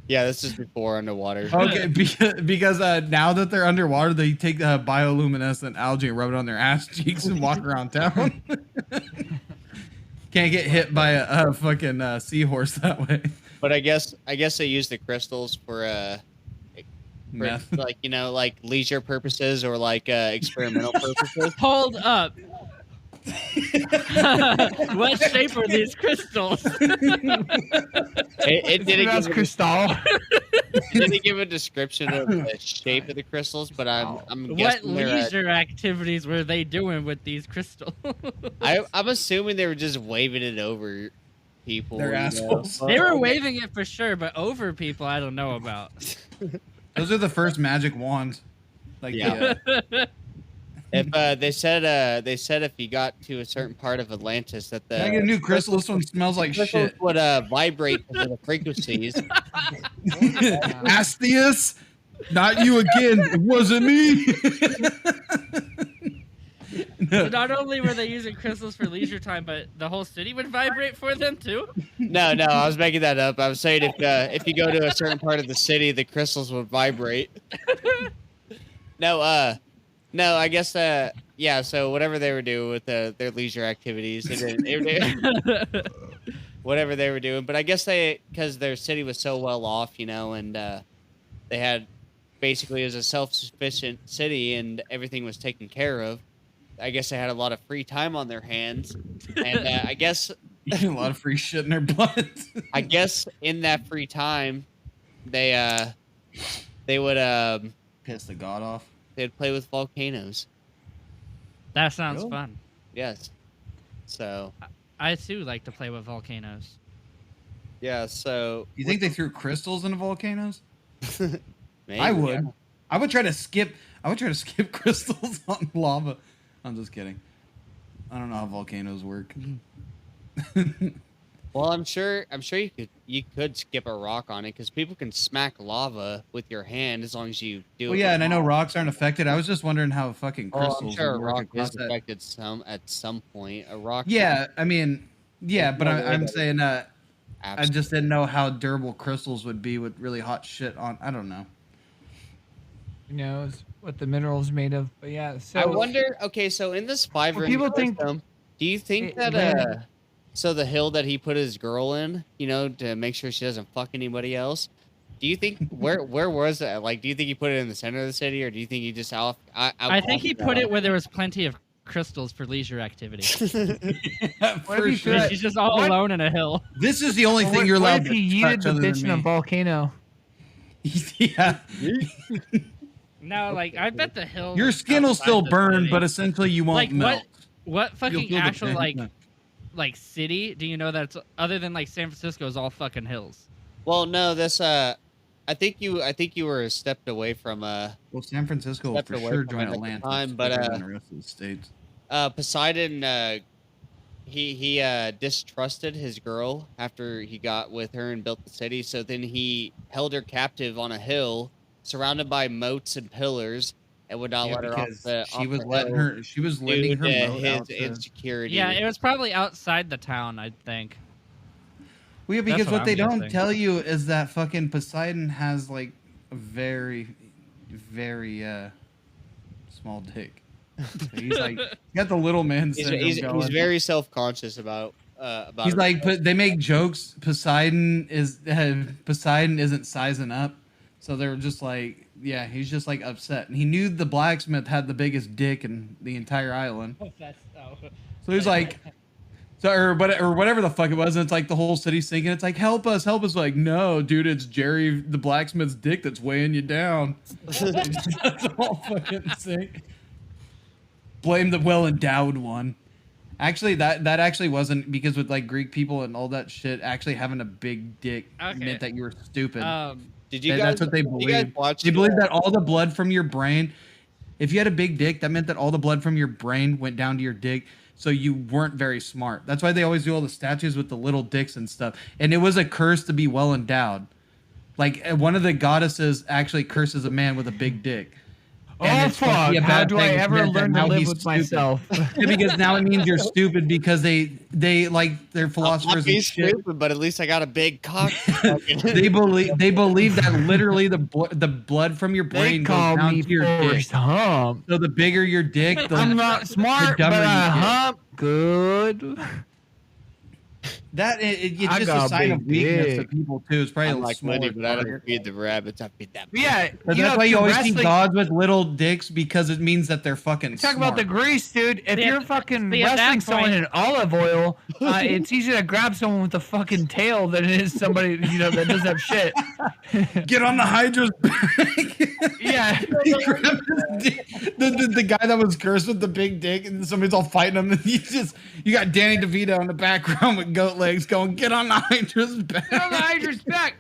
Yeah, this is before underwater. Okay, because now that they're underwater, they take the bioluminescent algae and rub it on their ass cheeks and walk around town. Can't get hit by a fucking seahorse that way. But I guess they use the crystals for Meth. like like leisure purposes or like experimental purposes. Hold up. What shape are these crystals? It That's Cristal. didn't give a description of the shape of the crystals, but I'm What guessing leisure activities were they doing with these crystals? I'm assuming they were just waving it over people. They're assholes. They were waving it for sure, but over people I don't know about. Those are the first magic wands. Like, Yeah. If they said if you got to a certain part of Atlantis that Can I get a new crystal? This one smells like crystals shit. would vibrate because of the frequencies. Astius, not you again. It wasn't me. So not only were they using crystals for leisure time, but the whole city would vibrate for them too? No, I was making that up. I was saying if you go to a certain part of the city, the crystals would vibrate. No, I guess yeah. So whatever they were doing with their leisure activities, whatever they were doing. But I guess because their city was so well off, and they had basically it was a self-sufficient city and everything was taken care of. I guess they had a lot of free time on their hands, and I guess a lot of free shit in their blood. I guess in that free time, they would Piss the god off. they'd play with volcanoes. That sounds Really? fun. Yes. So I too like to play with volcanoes. yeah. So You think they threw crystals into volcanoes? maybe, I would. yeah. I would try to skip crystals on lava. I'm just kidding. I don't know how volcanoes work. Well, I'm sure you could skip a rock on it because people can smack lava with your hand as long as you do it. Well, yeah, with and I know lava. rocks aren't affected. I was just wondering how fucking Oh, crystals I'm sure a would work rock across is that. affected at some point. A rock. Yeah, I mean, yeah, There's but no way I'm that saying I Absolutely. just didn't know how durable crystals would be with really hot shit on. I don't know. Who knows what the mineral's made of? But yeah, so I wonder. Okay, so in this 5-ring people think- system, do you think It- that so the hill that he put his girl in, to make sure she doesn't fuck anybody else? Do you think where was that? Like, do you think he put it in the center of the city, or do you think he just I think he put it where there was plenty of crystals for leisure activity. For he sure. threw it- She's just all What? alone in a hill. This is the only thing what, you're what allowed if he to yeeted touch the other bitch in a than me. volcano? Yeah, No, like I bet the hill. your was skin will outside still the burn, city. but essentially you won't Like, melt. what You'll fucking feel the actual pain. like city do you know that's other than like San Francisco is all fucking hills? Well, no, this I think you were a step away from Well, San Francisco will stepped for away sure from join it at the Atlantis. time, but, bigger than the rest of the states. Poseidon. He distrusted his girl after he got with her and built the city. So then he held her captive on a hill, surrounded by moats and pillars, and would not Yeah, let her off because the. she off was the letting hill her. She was due lending her to moat his out to. insecurity. Yeah, it was probably outside the town, I think. Well, yeah, because what what I'm they don't guessing. tell you is that fucking Poseidon has like a very, very small dick. So he's like, he's got the little man syndrome He's going. very self-conscious about He's it. like, but they make jokes. Poseidon isn't sizing up, so they were just like, yeah, he's just like upset. And he knew the blacksmith had the biggest dick in the entire island, so he's like, or whatever the fuck it was. And it's like the whole city's sinking. It's like, help us. Like, no, dude, it's Jerry the blacksmith's dick that's weighing you down. That's all fucking sick. Blame the well endowed one. Actually, that actually wasn't, because with like Greek people and all that shit, actually having a big dick Okay. meant that you were stupid. Did you guys? That's what they did you guys believed. watch They believed that all the blood from your brain, if you had a big dick, that meant that all the blood from your brain went down to your dick, so you weren't very smart. That's why they always do all the statues with the little dicks and stuff. And it was a curse to be well endowed. Like, one of the goddesses actually curses a man with a big dick. And Oh it's supposed to fuck! be a How bad do I thing, ever meant that learn to now live he's with stupid. myself? Yeah, because now it means you're stupid, because they like, their I'm philosophers not being and shit. stupid, but at least I got a big cock. They believe that literally the blood from your They brain goes call down me to your dick. Forrest Hump. So the bigger your dick, the I'm not smart, but dumber you I get. hump good. It's I just got a a sign of big weakness to dick. people too. It's probably I'm a like smaller Liddy, but I don't target. feed the rabbits. I feed that. But yeah, But you know, that's why if you you're always see wrestling, gods with little dicks because it means that they're fucking talk smart. about the grease, dude. If See, you're at- fucking see, at that wrestling someone point- in olive oil, it's easier to grab someone with a fucking tail than it is somebody that doesn't have shit. Get on the Hydra's back. Yeah. He grabbed his dick. The guy that was cursed with the big dick, and somebody's all fighting him, and you got Danny DeVito in the background with goat legs going, "Get on the Hydra's back." Get on the Hydra's back.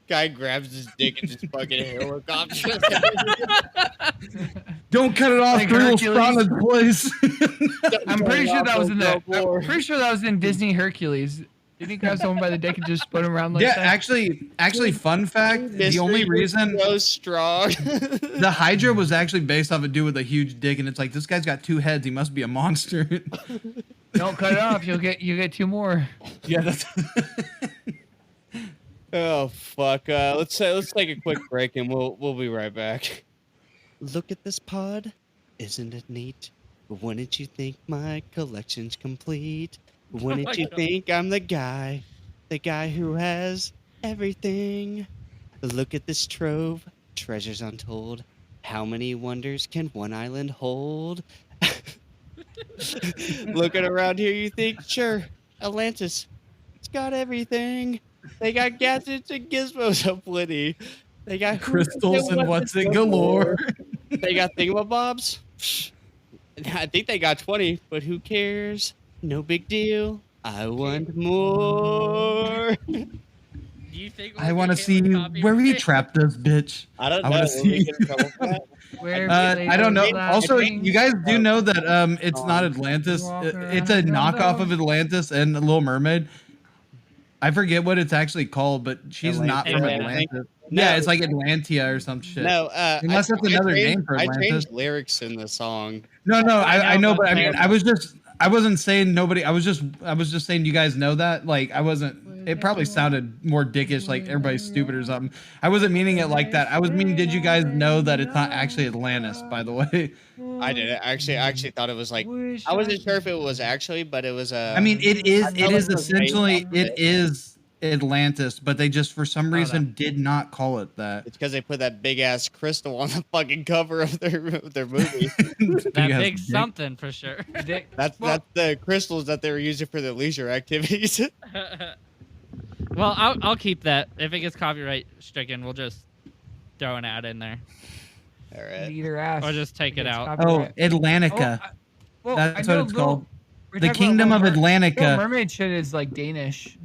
Guy grabs his dick and just fucking helicopters. Don't cut it off. Like Three will Hercules. spawn in place. I'm pretty sure that was in the. I'm pretty sure that was in Disney Hercules. Didn't he grab someone by the dick and just spin him around like Yeah, that? actually, fun fact: the only reason so strong. the Hydra was actually based off a dude with a huge dick, and it's like this guy's got 2 heads. He must be a monster. Don't cut it off. You get 2 more. Yeah, that's. Oh fuck! Let's take a quick break and we'll be right back. Look at this pod, isn't it neat? Wouldn't you think my collection's complete? Wouldn't my you God. think I'm the guy who has everything? Look at this trove, treasures untold. How many wonders can one island hold? Looking around here, you think, sure, Atlantis, it's got everything. They got gadgets and gizmos aplenty. They got Crystals and what's it galore. They got thingamabobs. I think they got 20, but who cares? No big deal. I want more. Do you think I want to see where we trapped this bitch. I don't I know. wanna Will we see- get in trouble for that? Where I don't know. Also, thing? you guys do know that it's not Atlantis. It's a knockoff of Atlantis and the Little Mermaid. I forget what it's actually called, but she's not from Atlantia, I think. Atlantis. No. Yeah, it's like Atlantia or some shit. No, Unless that's another name for I Atlantis. changed lyrics in the song. No, I know, but I mean, but- I wasn't saying nobody. I was just saying you guys know that. Like, I wasn't. It probably sounded more dickish, like everybody's stupid or something. I wasn't meaning it like that. I was meaning, did you guys know that it's not actually Atlantis? By the way, I didn't. I actually thought it was like, I wasn't sure if it was actually, but it was I mean, it is. I thought It is it was based essentially. off of It it. is Atlantis, but they just for some reason did not call it that. It's because they put that big ass crystal on the fucking cover of their movie. that You guys big dick. something for sure? That's the crystals that they were using for their leisure activities. Well, I'll keep that. If it gets copyright stricken, we'll just throw an ad in there, All right. Eat her ass. or just take it It's out. Oh, copyright. Atlantica. Well, That's I what know it's called. we're The talking about Kingdom of Little Little Atlantica. Mermaid shit is like Danish.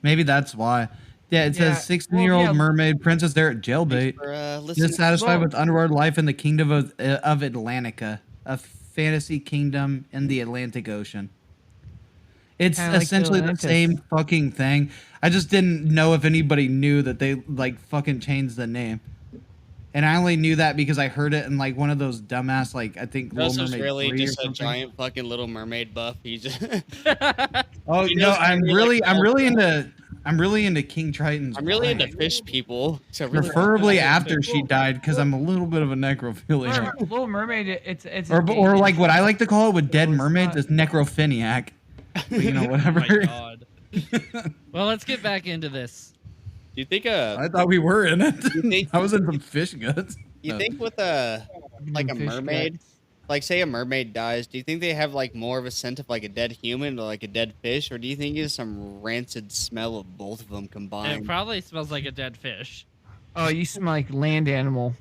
Maybe that's why. Yeah, it Yeah, says 16-year-old well, yeah. mermaid princess there at jailbait. For, listening. Dissatisfied Well- with underworld life in the kingdom of Atlantica, a fantasy kingdom in the Atlantic Ocean. It's Kinda like essentially the Atlantis. same fucking thing. I just didn't know if anybody knew that they like fucking changed the name. And I only knew that because I heard it in like one of those dumbass like I think Little This is Mermaid really 3 or just a something. giant fucking Little Mermaid buff. He's Oh He no, knows I'm really, really like, I'm really into King Triton's I'm really wife. into fish people. So really Preferably after she died, because I'm a little bit of a necrophiliac. Little Mermaid, it's Or Danish. like what I like to call it with dead No, it's mermaids not. is necrophiliac. But, you know, Oh whatever. my god. Well, let's get back into this. Do you think I thought we were in it. You think- I was in some fish guts. you No. think with a like a Fish mermaid, guts. like say a mermaid dies, do you think they have like more of a scent of like a dead human or like a dead fish, or do you think it's some rancid smell of both of them It combined? probably smells like a dead fish. Oh, you smell like land animal.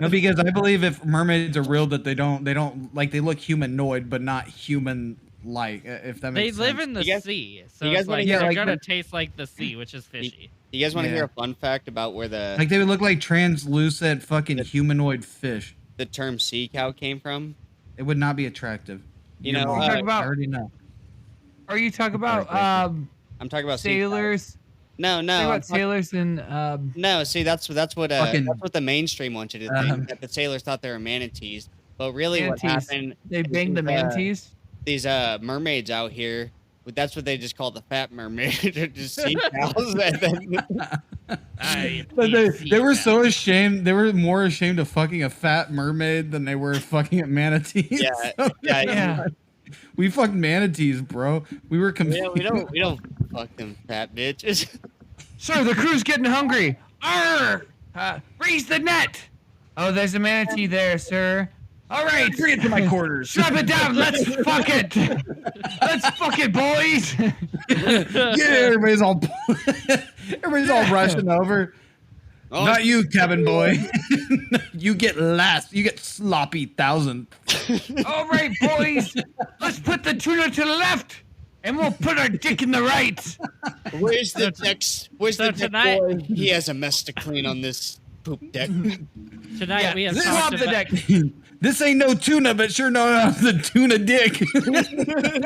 No, because I believe if mermaids are real, that they don't like they look humanoid, but not human like. If that They makes live sense. in the You guys- sea, so you guys it's wanna like hear- they're Yeah, like gonna the- taste like the sea, which is fishy. Do you guys want to Yeah. hear a fun fact about where the Like they would look like translucent fucking humanoid fish. the term sea cow came from? It would not be attractive. You You're know, wrong. talk about- I already know. Are you talking about Exactly. I'm talking about sea cows. sailors? No, Talking no, I'm about talking- sailors and no. See, that's what Fucking- that's what the mainstream wants you to think, Um, that the sailors thought they were manatees. But really, what Manatees. happened? they is bang the these, manatees. These mermaids out here. That's what they just call the fat mermaid. They're just sea cows. And then- But they were so ashamed. They were more ashamed of fucking a fat mermaid than they were fucking a manatee. yeah, So- yeah, Yeah. We fucked manatees, bro. We were confused. We don't fuck them fat bitches. Sir, the crew's getting hungry. Arr! Raise the net. Oh, there's a manatee there, sir. All right. Bring it to my quarters. Strap it down. Let's fuck it. Let's fuck it, boys. Yeah, everybody's all rushing over. Oh, Not you, cabin boy. You get last. You get sloppy 1,000. All right, boys. Let's put the tuna to the left, and we'll put our dick in the right. Where's the deck? Where's the deck tonight- boy? He has a mess to clean on this poop deck. Tonight we have Swab talked the about. deck. This ain't no tuna, but sure know the tuna dick.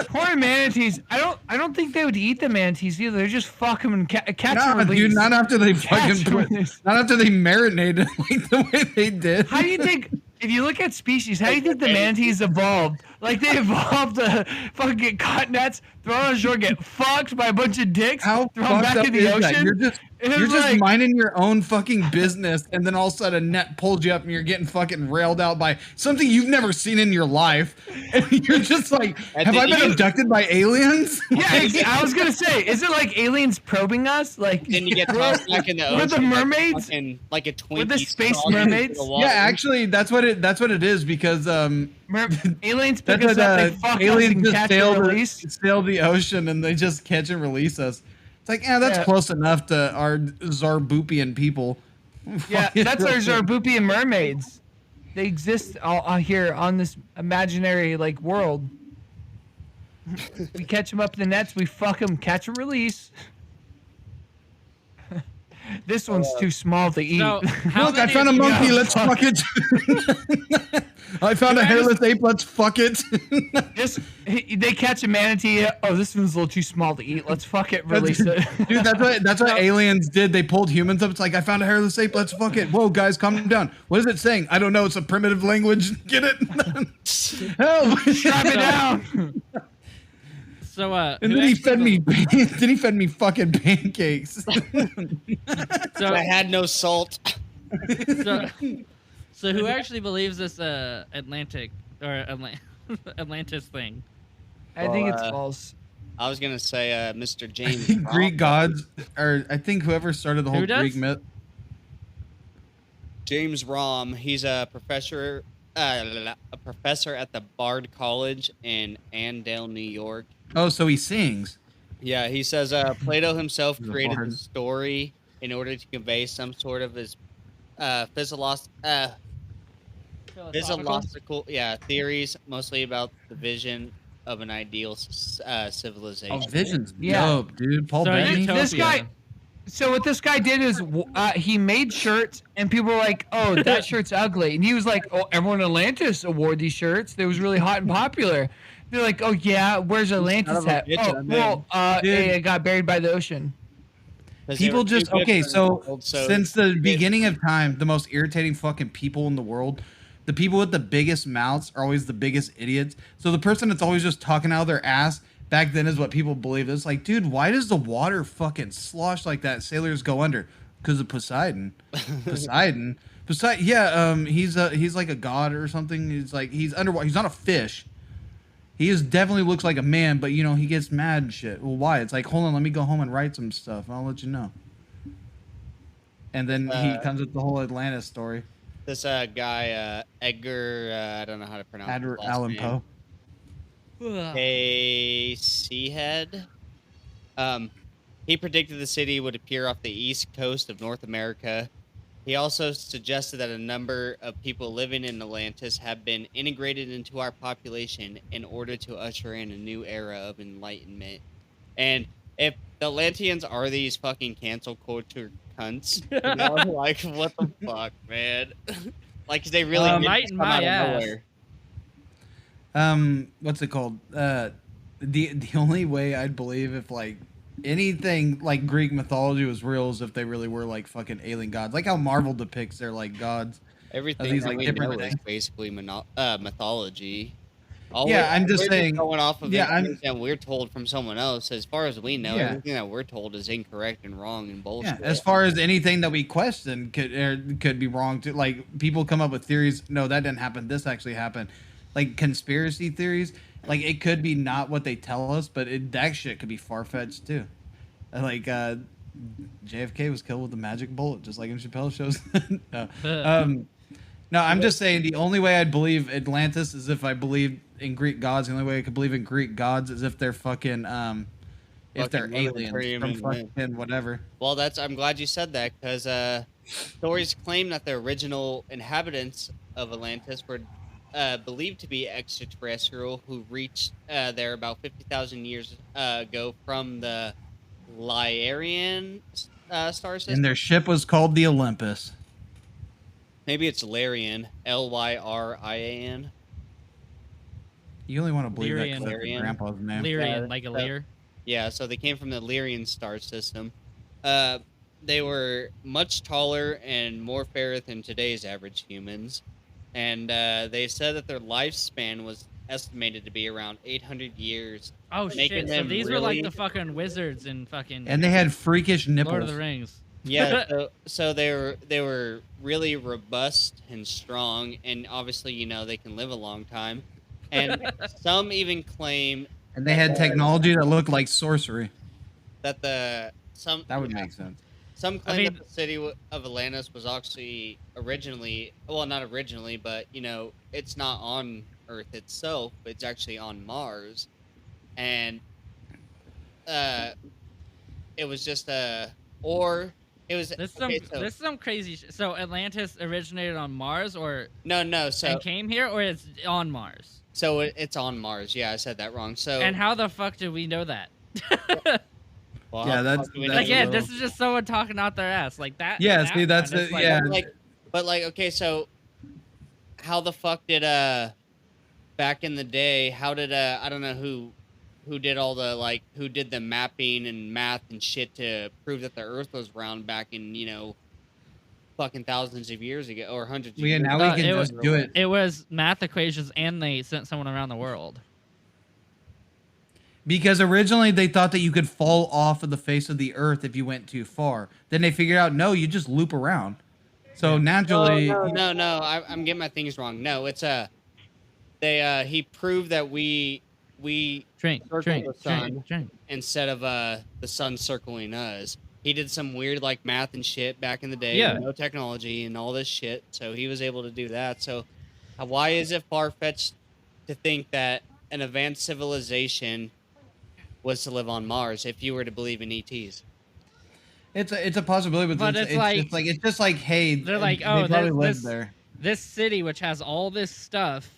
Poor manatees. I don't think they would eat the manatees either. They just fuck them and catch and Nah, release. dude, not after they Catch fucking and release. not after they marinated like the way they did. How do you think, if you look at species, how do you think the manatees evolved? Like they evolved to fucking get caught nets, throw on shore, get fucked by a bunch of dicks, How throw them fucked back up in the is ocean. that? It You're was just like- minding your own fucking business, and then all of a sudden a net pulls you up, and you're getting fucking railed out by something you've never seen in your life, and you're just like, And "Have I then been you- abducted by aliens?" Yeah, I was gonna say, is it like aliens probing us? Like Then you get tossed back in the ocean. We're the mermaids? like a Twinkie. We're the space crawling into mermaids? the water. Yeah, actually, that's what it is because aliens pick that's us what up, they fuck us aliens and just catch and release. sail the ocean, and they just catch and release us. It's like, yeah, that's Yeah. close enough to our Zarbupian people. Yeah, that's our Zarbupian mermaids. They exist all here on this imaginary like world. We catch them up in the nets, we fuck them, catch and release. This one's too small to eat. So, how Look, I many found a of you- monkey. Yeah, Let's fuck it. I found a hairless ape. Let's fuck it. They catch a manatee. Oh, this one's a little too small to eat. Let's fuck it, release it. Dude, that's what aliens did. They pulled humans up. It's like, I found a hairless ape. Let's fuck it. Whoa, guys, calm down. What is it saying? I don't know. It's a primitive language. Get it? Help! Strap it down. So And who then he actually fed me. bel- Then he fed me fucking pancakes. So, I had no salt. so, so who actually believes this Atlantic or Atlantis thing? I think it's Well, false. I was gonna say, Mr. James. Greek gods, or I think whoever started the whole Who does? Greek myth. James Rom. He's a professor at the Bard College in Andale, New York. Oh, so he sings. Yeah, he says Plato himself He's a created bard. the story in order to convey some sort of his physiological theories, mostly about the vision of an ideal civilization. Oh, Vision's Yeah. dope, dude. Paul So Bettany. Utopia. This guy. So what this guy did is he made shirts, and people were like, "Oh, that shirt's ugly," and he was like, "Oh, everyone in Atlantis wore these shirts. They was really hot and popular." They're like, "Oh yeah, where's Atlantis of a at?" bitch, Oh, I mean. well, Dude. it got buried by the ocean. 'Cause they People were too just good okay. for the So world, since the beginning of time, the most irritating fucking people in the world, the people with the biggest mouths are always the biggest idiots. So the person that's always just talking out of their ass back then is what people believe. It's like, dude, why does the water fucking slosh like that? Sailors go under because of Poseidon. Poseidon. Yeah. He's like a god or something. He's underwater. He's not a fish. He definitely looks like a man, but he gets mad and shit. Well, why? It's like, hold on, let me go home and write some stuff. I'll let you know. And then he comes with the whole Atlantis story. This guy Edgar, I don't know how to pronounce his Edward last Allan name. Poe. A Seahead. He predicted the city would appear off the east coast of North America. He also suggested that a number of people living in Atlantis have been integrated into our population in order to usher in a new era of enlightenment. And if the Atlanteans are these fucking cancel culture cunts, like, what the fuck, man? Like, they really did Might just in come my out of ass. nowhere. What's it called? The only way I'd believe if like anything like Greek mythology was real is if they really were like fucking alien gods, like how Marvel depicts their like gods. Everything these, that like, we different know is things. basically mythology. Yeah, I'm just we're saying- going off of yeah, information that we're told from someone else. As far as we know, Yeah. everything that we're told is incorrect and wrong and Yeah, bullshit. as far as anything that we question could be wrong too. Like people come up with theories. No, that didn't happen. This actually happened. like conspiracy theories, like it could be not what they tell us, but that shit could be far fetched too. Like JFK was killed with a magic bullet, just like in Chappelle shows. No. No, I'm just saying the only way I'd believe Atlantis is if I believe in Greek gods. The only way I could believe in Greek gods is if they're fucking if they're aliens from fucking whatever. Well, I'm glad you said that, because stories claim that the original inhabitants of Atlantis were believed to be extraterrestrial who reached there about 50,000 years ago from the Lyrian star system. And their ship was called the Olympus. Maybe it's Lyrian, Lyrian. You only want to believe that Lyrian. because that's your grandpa's name. Lyrian, like a leer. Yeah, so they came from the Lyrian star system. They were much taller and more fairer than today's average humans. And they said that their lifespan was estimated to be around 800 years. Oh making shit! So them these were like really- the fucking wizards in fucking And they had freakish nipples. Lord of the Rings. Yeah, so they were really robust and strong, and obviously, you know, they can live a long time. And some even claim And they had technology that looked like sorcery. that That would make sense. Some claim mean- that the city of Atlantis was actually originally, well, not originally, but, you know, it's not on Earth itself. It's actually on Mars. And it was just or it was... This is okay, this is some crazy shit. So Atlantis originated on Mars, or no, so and came here, or it's on Mars? it's on Mars. Yeah, I said that wrong. So And how the fuck did we know that? well, Yeah, how the that's- fuck do we that's know? Again, little- this is just someone talking out their ass like that. Yeah, that see, that's one is it, like- yeah. Okay, so how the fuck did back in the day, how did I don't know who did all the who did the mapping and math and shit to prove that the Earth was round back in, you know, fucking thousands of years ago or hundreds of Yeah, years now ago? we can it just was- do it. It was math equations, and they sent someone around the world. Because originally they thought that you could fall off of the face of the earth if you went too far. Then they figured out, no, you just loop around. So naturally, No, I'm getting my things wrong. No, it's he proved that we Drink, circle drink, the sun drink, drink. instead of the sun circling us. He did some weird math and shit back in the day. Yeah. No technology and all this shit, so he was able to do that. So why is it far fetched to think that an advanced civilization was to live on Mars if you were to believe in ETs? it's a possibility, But it's it's just like, hey, They're like, they oh, probably lived this there. this city, which has all this stuff,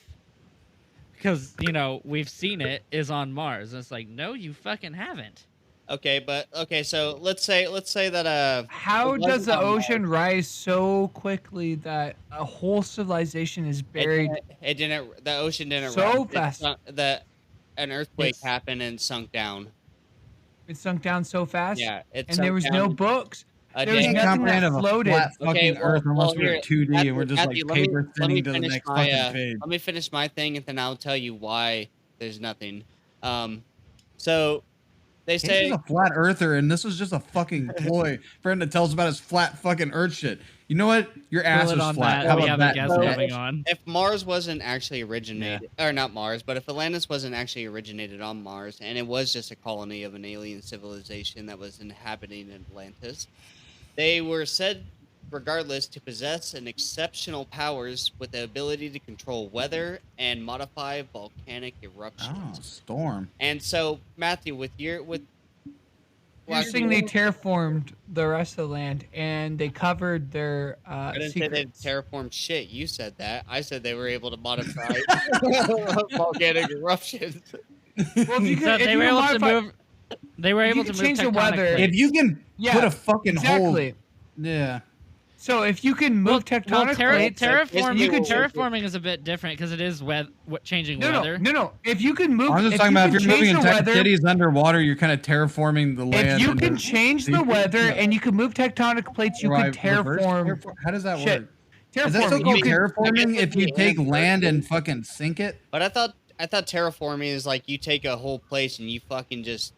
because you know we've seen it, is on Mars. And it's like, no, you fucking haven't. Okay, so let's say that How it does wasn't the on Mars. ocean rise so quickly that a whole civilization is buried? It didn't. The ocean didn't So rise. It fast. an earthquake It's- happened and sunk down. It sunk down so fast. Yeah, it And sunk there was no down books. a there was day. Can't nothing comprehend that of a floated. flat fucking Okay, well- earth unless well, we're here, at 2D and we're just Matthew, like paper thinning to the next fucking page. let me finish my thing, and then I'll tell you why there's nothing. So they He's say just a flat earther, and this was just a fucking ploy for him to tell us about his flat fucking earth shit. You know what? Your ass Pull it is on flat. that. How We about have a that? guest instead? moving on. if Mars wasn't actually originated, or not Mars, but if Atlantis wasn't actually originated on Mars, and it was just a colony of an alien civilization that was inhabiting Atlantis, they were said, regardless, to possess an exceptional powers with the ability to control weather and modify volcanic Oh, eruptions. storm. And so, Matthew, You're saying they terraformed the rest of the land and they covered their I didn't say they secrets. terraformed shit. You said that. I said they were able to modify volcanic eruptions. Well, if you could, So if they you were could able modify- to move. They were if you able to could move change the tectonic weather- plates. If you can Yeah, put a fucking exactly. hole, yeah. So if you can move tectonic plates, terraforming is a bit different because it is changing no, weather. no. If you can move, I'm just if talking you about if can you're moving change the entire weather, cities underwater, you're kind of terraforming the land. if you into- can change the weather and you can move tectonic plates, you Right, can reverse terraform. How does that shit. work? Is that still Terraforming. called You can, terraforming if you it'd be take land land and versus- fucking sink it? But I thought terraforming is like you take a whole place and you fucking just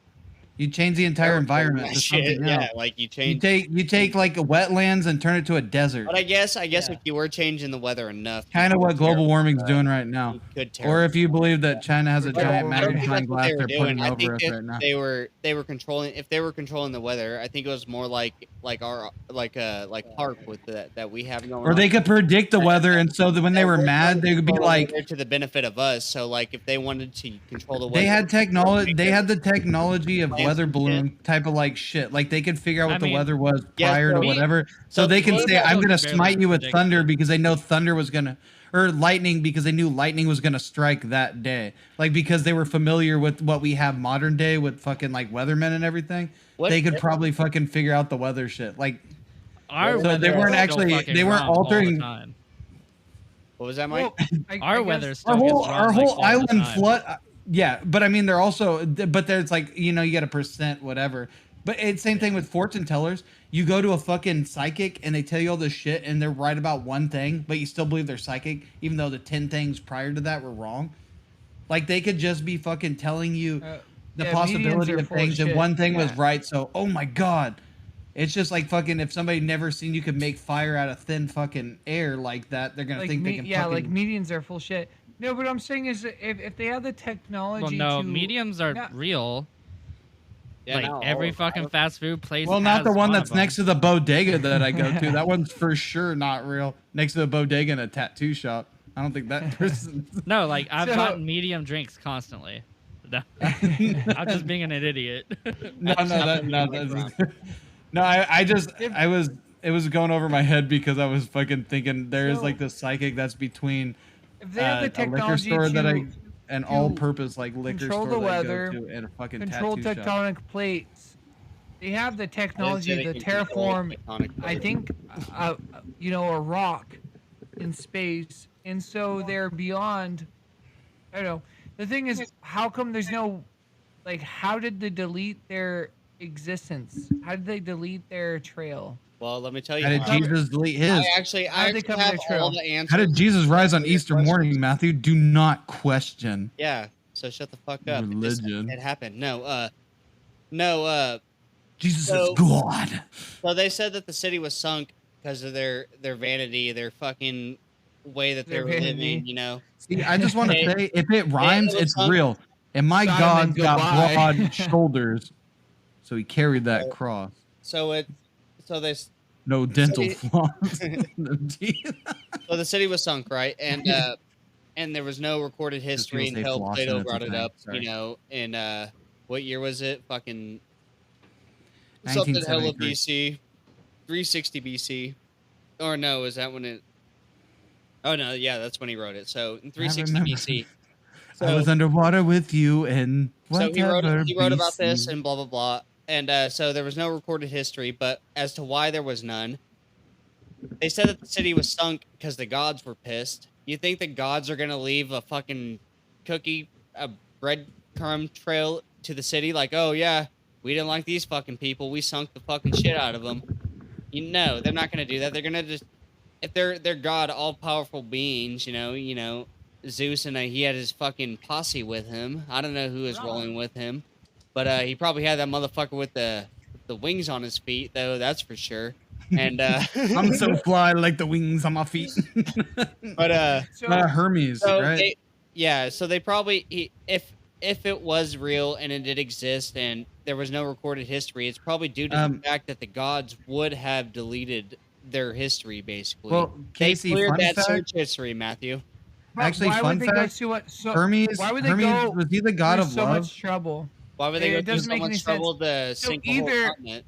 You change the entire environment to something else. Yeah, like you change. You take like a wetlands and turn it to a desert. But I guess Yeah. if you were changing the weather enough, you Kind of could what global tear- warming's doing right now. you could Or tear- if you believe that China has a But giant I don't think magnifying that's what glass they were they're doing. putting I over think us if right now. they were controlling, if they were controlling the weather, I think it was more like our like HARP with that we have going Or on. they could predict the weather, and so that when they That were we're trying mad, to they would be control the like, weather to the benefit of us. So like if they wanted to control the weather, they had technology. They had the technology of Plants weather and balloon type of like shit. Like they could figure out what I the mean, weather was yeah, prior so to we- whatever, so so they the can weather say, "I'm still gonna can barely smite you with predict thunder" it. because they know thunder was gonna, or lightning because they knew lightning was gonna strike that day. Like because they were familiar with what we have modern day with fucking like weathermen and everything. What They could if- probably fucking figure out the weather shit. Like Our So weather they is weren't still actually- fucking they weren't wrong all the altering- time. what was that, Mike? Well, I Our guess- weather still our gets whole wrong, our like, whole all the island time. flood yeah, but I mean they're also, but there's like, you know, you get a percent whatever, but it's same thing with fortune tellers. You go to a fucking psychic and they tell you all this shit and they're right about one thing, but you still believe they're psychic even though the 10 things prior to that were wrong. Like they could just be fucking telling you the yeah, mediums possibility are of full of things and shit. one thing was Yeah. right, so oh my god. It's just like fucking if somebody never seen you could make fire out of thin fucking air like that, they're gonna Like think they can yeah, fucking like mediums are full shit. No, but I'm saying is that if they have the technology Well, no, to mediums are No. real. Yeah, Like no, every all- fucking fast food place. Well, not the has one of that's them. next to the bodega that I go to. That one's for sure not real. Next to the bodega in a tattoo shop. I don't think that person. No, like I've So- gotten medium drinks constantly. No. I'm just being an idiot. no, I just, it was going over my head because I was fucking thinking there is So- like the psychic that's between if they have the a liquor technology store to that an all-purpose like liquor control store the that I weather, go to and a fucking control tattoo shop. tectonic plates, they have the technology They to can control terraform. tectonic I plates. think, a rock in space, and so they're beyond. I don't know. The thing is, how come there's no, like, how did they delete their existence? How did they delete their trail? Well, let me tell you. How did how- Jesus delete his? I actually How did they come to have their trail? all the answers. How did Jesus rise on to your Easter questions. morning, Matthew? Do not question. Yeah. So shut the fuck up. Religion. It happened. No. Jesus So- is God. So they said that the city was sunk because of their vanity, their fucking way that they Their were vanity. living. You know. See, I just want to They- say, if it rhymes, was it's sunk- real. And my Sodom God and got goodbye. broad shoulders, so he carried that cross. So they No dental City- floss. No teeth. so the city was sunk, right? And and there was no recorded history people say until floss Plato and it's a brought it thing. up. Sorry. You know, in what year was it? Fucking something hella 1973. BC, 360 BC, or no? Is that when it? Oh no, yeah, that's when he wrote it. So in 360 remember. BC. I was underwater with you and So whatever. he wrote about this BC. and blah blah blah, and so there was no recorded history. But as to why there was none, they said that the city was sunk because the gods were pissed. You think the gods are gonna leave a fucking cookie, a breadcrumb trail to the city? Like, oh yeah, we didn't like these fucking people. We sunk the fucking shit out of them. You know, they're not gonna do that. They're gonna just, if they're god, all powerful beings. You know. Zeus and he had his fucking posse with him. I don't know who was rolling with him, but he probably had that motherfucker with the wings on his feet, though. That's for sure. And I'm so fly like the wings on my feet. but So Hermes, so right? so they probably if it was real and it did exist and there was no recorded history, it's probably due to the fact that the gods would have deleted their history. Basically, Well, Casey, they cleared fun that fact- search history, Matthew. but Actually, why fun would they go fact, to so Hermes, why would they Hermes go was he the god through of so love? much trouble? Why would they It go through doesn't so make any much trouble sense. to So sink the whole either- continent?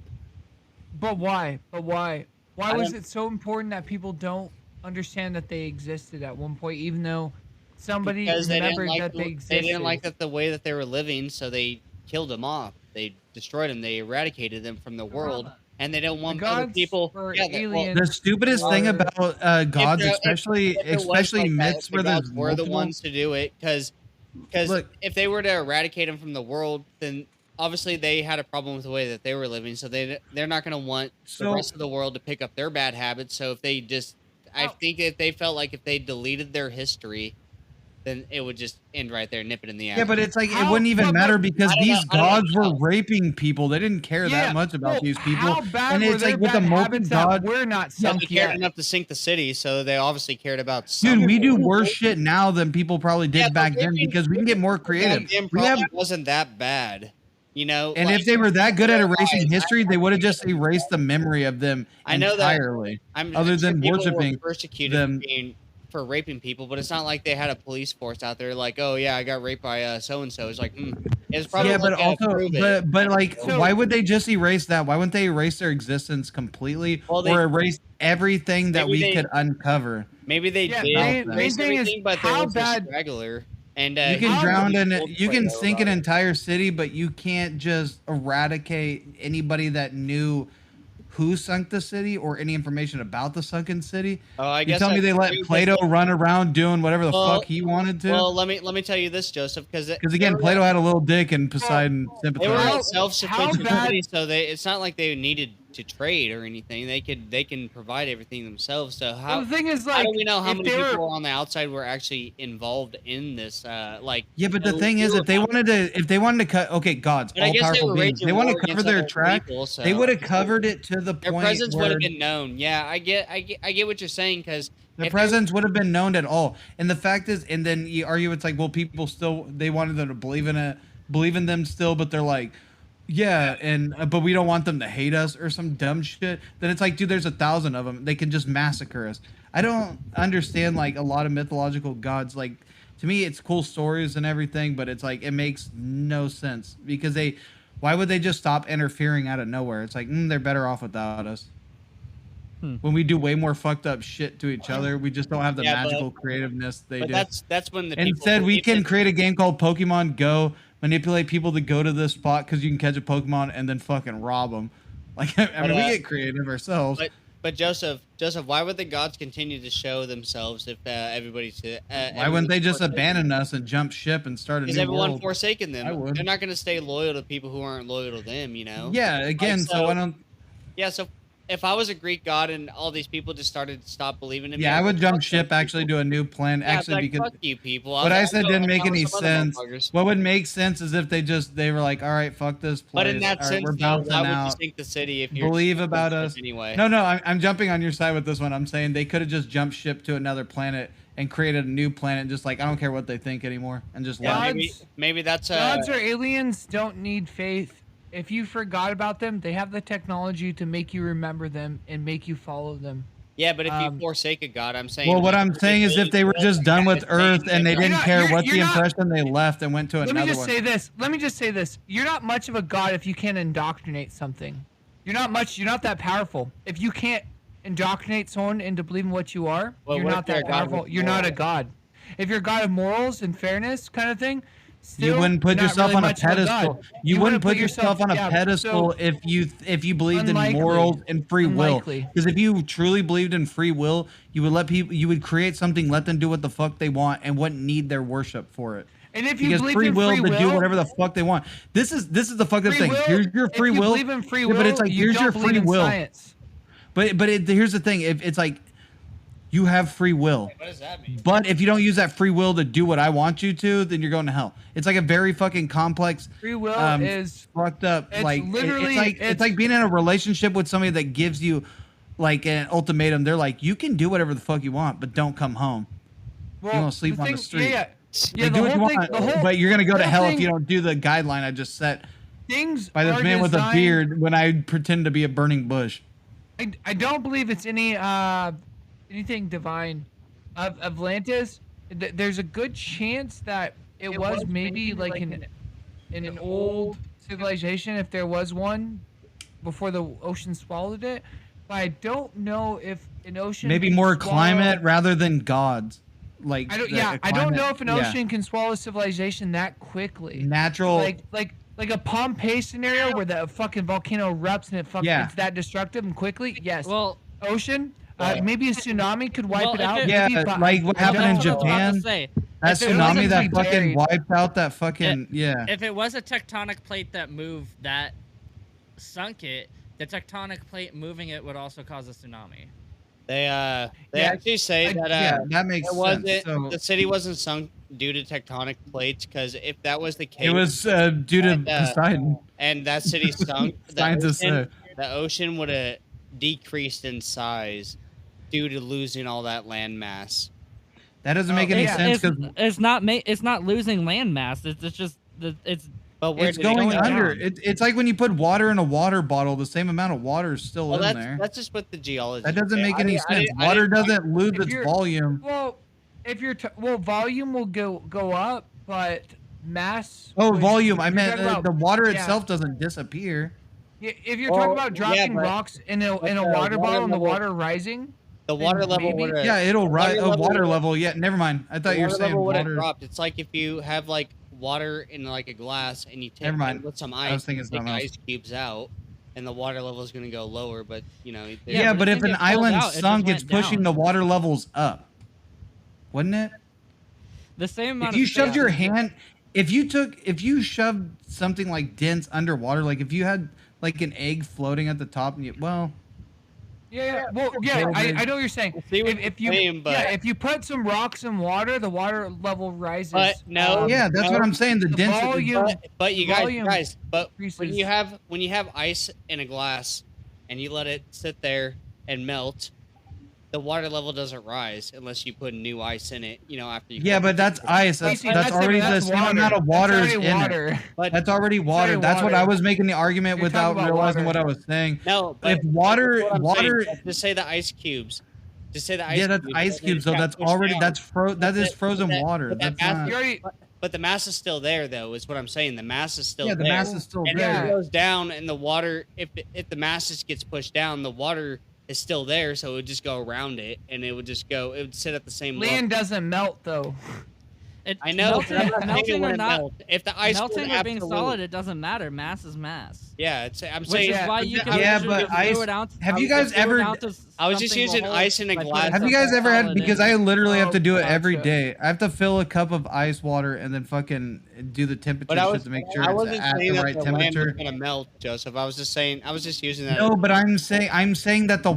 But why? Why I was don't- it so important that people don't understand that they existed at one point, even though somebody Because they didn't remembered like that the, they they existed? didn't like that the way that they were living, so they killed them off. They destroyed them. They eradicated them from the world, and they don't want other gods people. were Yeah, well, aliens. The stupidest thing Or- about gods, if especially it was especially like that, myths if the where there's gods were the multiple. ones to do it, because Look. if they were to eradicate them from the world, then obviously they had a problem with the way that they were living, so they're not going to want the So- rest of the world to pick up their bad habits. So if they just, I Oh. think that they felt like if they deleted their history, then it would just end right there, nip it in the ass. Yeah, but it's like it How- wouldn't even but- matter because I don't these know- I don't gods know. were raping people. They didn't care Yeah, that much about well, these people. How bad And were it's their like with the bad multi habits that god, we're not So they sunk cared yet? enough to sink the city, so they obviously cared about dude, something. we do worse shit now than people probably did Yeah, back but then raping- because we can get more creative. Back then We have, probably wasn't that bad, you know. and like, if they were that good at their erasing lives, history, they would have just erased the memory of them I know that- entirely. I'm other sure than people were worshiping persecuted them. for raping people, but it's not like they had a police force out there like, oh yeah, I got raped by so and so. It's like, it's probably Yeah, like, but also, prove it. but like, So- why would they just erase that? Why wouldn't they erase their existence completely, Well, they- or erase everything that Maybe we they- could uncover? Maybe they Yeah, did main- main erase thing is everything, but there how was bad- a straggler. And You can how drown many in people it. You can know sink about an it? entire city, but you can't just eradicate anybody that knew who sunk the city or any information about the sunken city. Oh, I You guess tell me that's they let true, Plato but- run around doing whatever the Well- fuck he wanted to? Well, let me tell you this, Joseph, because Because again, Plato had a little dick and Poseidon they were sympathized. a self-sufficient bad- city, so it's not like they needed to trade or anything. They can provide everything themselves. So Well, how the thing is, how like, do we know how if many they people were, on the outside were actually involved in this? Like, Yeah, but the you thing know, is, we if they were- wanted to cut, okay, gods, but I all guess they powerful were beings, they waging want war to cover against their other track. people, so They would have covered it to the their point presence would where have been known. Yeah, I get what you're saying because their presence would have been known at all. And the fact is, and then you argue, it's like, well, people still, they wanted them to believe in them still, but they're like, yeah, and but we don't want them to hate us or some dumb shit. Then it's like, dude, there's 1,000 of them. They can just massacre us. I don't understand like a lot of mythological gods. Like, to me, it's cool stories and everything, but it's like it makes no sense because why would they just stop interfering out of nowhere? It's like they're better off without us. When we do way more fucked up shit to each other, we just don't have the Yeah, but- magical creativeness they but do. that's when the people Instead, we believed can in- create a game called Pokemon Go, manipulate people to go to this spot because you can catch a Pokemon and then fucking rob them. Like, I mean, we get creative ourselves. But Joseph, why would the gods continue to show themselves if everybody's? Why wouldn't they just abandon us and jump ship and start a Is new everyone world? forsaken them? I would. They're not going to stay loyal to people who aren't loyal to them. You know. Yeah, again, Like, so I don't. Yeah, so if I was a Greek god and all these people just started to stop believing in me, Yeah, I would fuck jump them ship people. actually to a new planet. Yeah, Actually, like, because fuck you people. what I said didn't make any some other sense. motherfuckers. What would make sense is if they were like, all right, fuck this place. But in that All right, sense, we're though, bouncing why would you out. sink the city if you're Believe about us. anyway? No, I'm jumping on your side with this one. I'm saying they could have just jumped ship to another planet and created a new planet, just like I don't care what they think anymore, and just Yeah, left. maybe that's gods or aliens don't need faith. If you forgot about them, they have the technology to make you remember them and make you follow them. yeah. But if you um, forsake a god, I'm saying. Well, what like, I'm saying is if they were just done with Earth and they You're didn't not- care you're- what the you're not- impression they left and went to Let me another just one. say this. Let me just say this. You're not much of a god if you can't indoctrinate something. You're not that powerful. If you can't indoctrinate someone into believing what you are, Well, you're what not if they're that a god powerful. with You're not a morals? god. If you're a god of morals and fairness kind of thing, You still wouldn't put not yourself really on a much of god. pedestal. You wouldn't put yourself on a yeah, pedestal so- if you believed in Unlikely. morals and free will. Unlikely. Because if you truly believed in free will, you would let people. You would create something, let them do what the fuck they want, and wouldn't need their worship for it. And if you Because believe free in will free to will, do whatever the fuck they want. This is the fucked up free thing. will, Here's your free if you will. believe in free Yeah, will, but it's like you here's don't your believe free in will. science. But here's the thing. If it's like you have free will. What does that mean? But if you don't use that free will to do what I want you to, then you're going to hell. It's like a very fucking complex, Free will is fucked up. it's Like literally- it's it's- like being in a relationship with somebody that gives you like an ultimatum. They're like, you can do whatever the fuck you want, but don't come home. well, gonna sleep on the thing- street. Yeah, yeah. Like, The do what you whole thing, want, the whole, but you're gonna go to whole hell thing- if you don't do the guideline I just set things by this are man with a designed- beard when I pretend to be a burning bush. I don't believe it's anything divine. Of Atlantis, there's a good chance that it was maybe like an old civilization if there was one before the ocean swallowed it. But I don't know if an ocean Maybe can more swallow- climate rather than gods. Like I don't. the Yeah, I don't climate- know if an yeah. ocean can swallow civilization that quickly. natural. Like a Pompeii scenario where the fucking volcano erupts and Yeah. it's that destructive and quickly. Yes. Well, Ocean. Maybe a tsunami could wipe Well, it if out. it- Yeah, maybe, but like what I happened in don't- that's what I was about to Japan. say. That If it tsunami wasn't that be fucking buried- wiped out that fucking yeah. If it was a tectonic plate that moved that sunk it, the tectonic plate moving it would also cause a tsunami. They Yeah, actually say that Yeah, that makes it sense. wasn't So the city wasn't sunk due to tectonic plates, because if that was the case, it was due to Poseidon. and that city sunk, Scientists say. the ocean would have decreased in size due to losing all that land mass. That doesn't Oh, make any yeah. sense because It's not losing land mass. It's just it's But where it's did it going go? under. down. It's like when you put water in a water bottle, the same amount of water is still Well, in there. that's just what the geology. That doesn't say. make I any didn't- I sense. didn't- I Water didn't- doesn't lose If its you're- volume. Well, if you're volume will go up, but mass. Oh, would- volume. I you're meant talking about- the water yeah. itself doesn't disappear. If you're Well, talking about yeah, dropping but- rocks in a but the water water bottle and the level- water rising, The water then level maybe- would have. Yeah, it'll rise. water level Water would- level. Yeah, never mind. I thought you were water saying level would have water. dropped. It's like if you have like water in like a glass and you take Never mind. and put some I ice, was thinking and take something else. ice cubes out, and the water level is going to go lower. But you know, they- Yeah, Yeah, but but it if didn't an get pulled island out, it just sunk, went it's pushing down. the water levels up, wouldn't it? the same amount. If you of shoved space. your hand, if you shoved something like dense underwater, like if you had like an egg floating at the top, and well, yeah. Well, yeah, I know what you're saying. see what If you're you saying, but- yeah, if you put some rocks in water, the water level rises. But no, yeah, that's what I'm saying. The the density. volume- but you volume guys, but increases. when you have ice in a glass and you let it sit there and melt, the water level doesn't rise unless you put new ice in it. You know, after you. Yeah, but that's ice. That's Casey, already the that's same water. amount of water That's is already in it. water. But That's already water. already That's what water. I was making the argument You're without talking about realizing water. what I was saying. no, but If water, that's what I'm water, saying. Just say the ice cubes. Just say the ice. yeah, that's cubes, ice and then cubes. it So got that's pushed already down. that is frozen But water. but That's mass, not. You already but the mass is still there, though. Is what I'm saying. The mass is still Yeah, there. the mass is still and there. if it goes down, and the water, if the mass just gets pushed down, the water is still there, so it would just go around it, and it would just go. It would sit at the same level. land doesn't melt though. I know. but I'm not saying it melting or wouldn't not, melt. If the ice melting would or being absolutely- solid, it doesn't matter. Mass is mass. Yeah, I'm Which saying. is Yeah, why but you that- can Yeah, measure but your ice- fluid ounce. have you your guys fluid ever- ounce is I was just something using will hold ice in a by glass. putting Have you guys something ever had? solid in. Because I literally have to do it Oh, every gotcha. day. I have to fill a cup of ice water and then fucking do the temperature But I shit was, to make sure I it's wasn't at saying the that right the land was temperature. gonna melt, Joseph. I was just saying. I was just using that. No, but I'm saying that the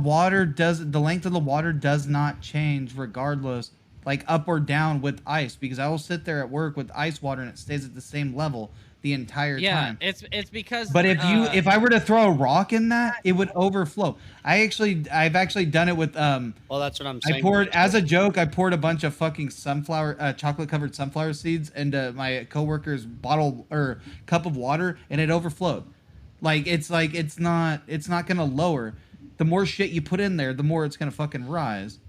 length of the water does not change regardless, like up or down with ice, because I will sit there at work with ice water and it stays at the same level the entire Yeah, time. it's because. But if I were to throw a rock in that, it would overflow. I've actually done it with Well, that's what I'm saying. I poured as a joke. I poured a bunch of fucking chocolate covered sunflower seeds into my coworker's bottle or cup of water, and it overflowed. It's not gonna lower. The more shit you put in there, the more it's gonna fucking rise.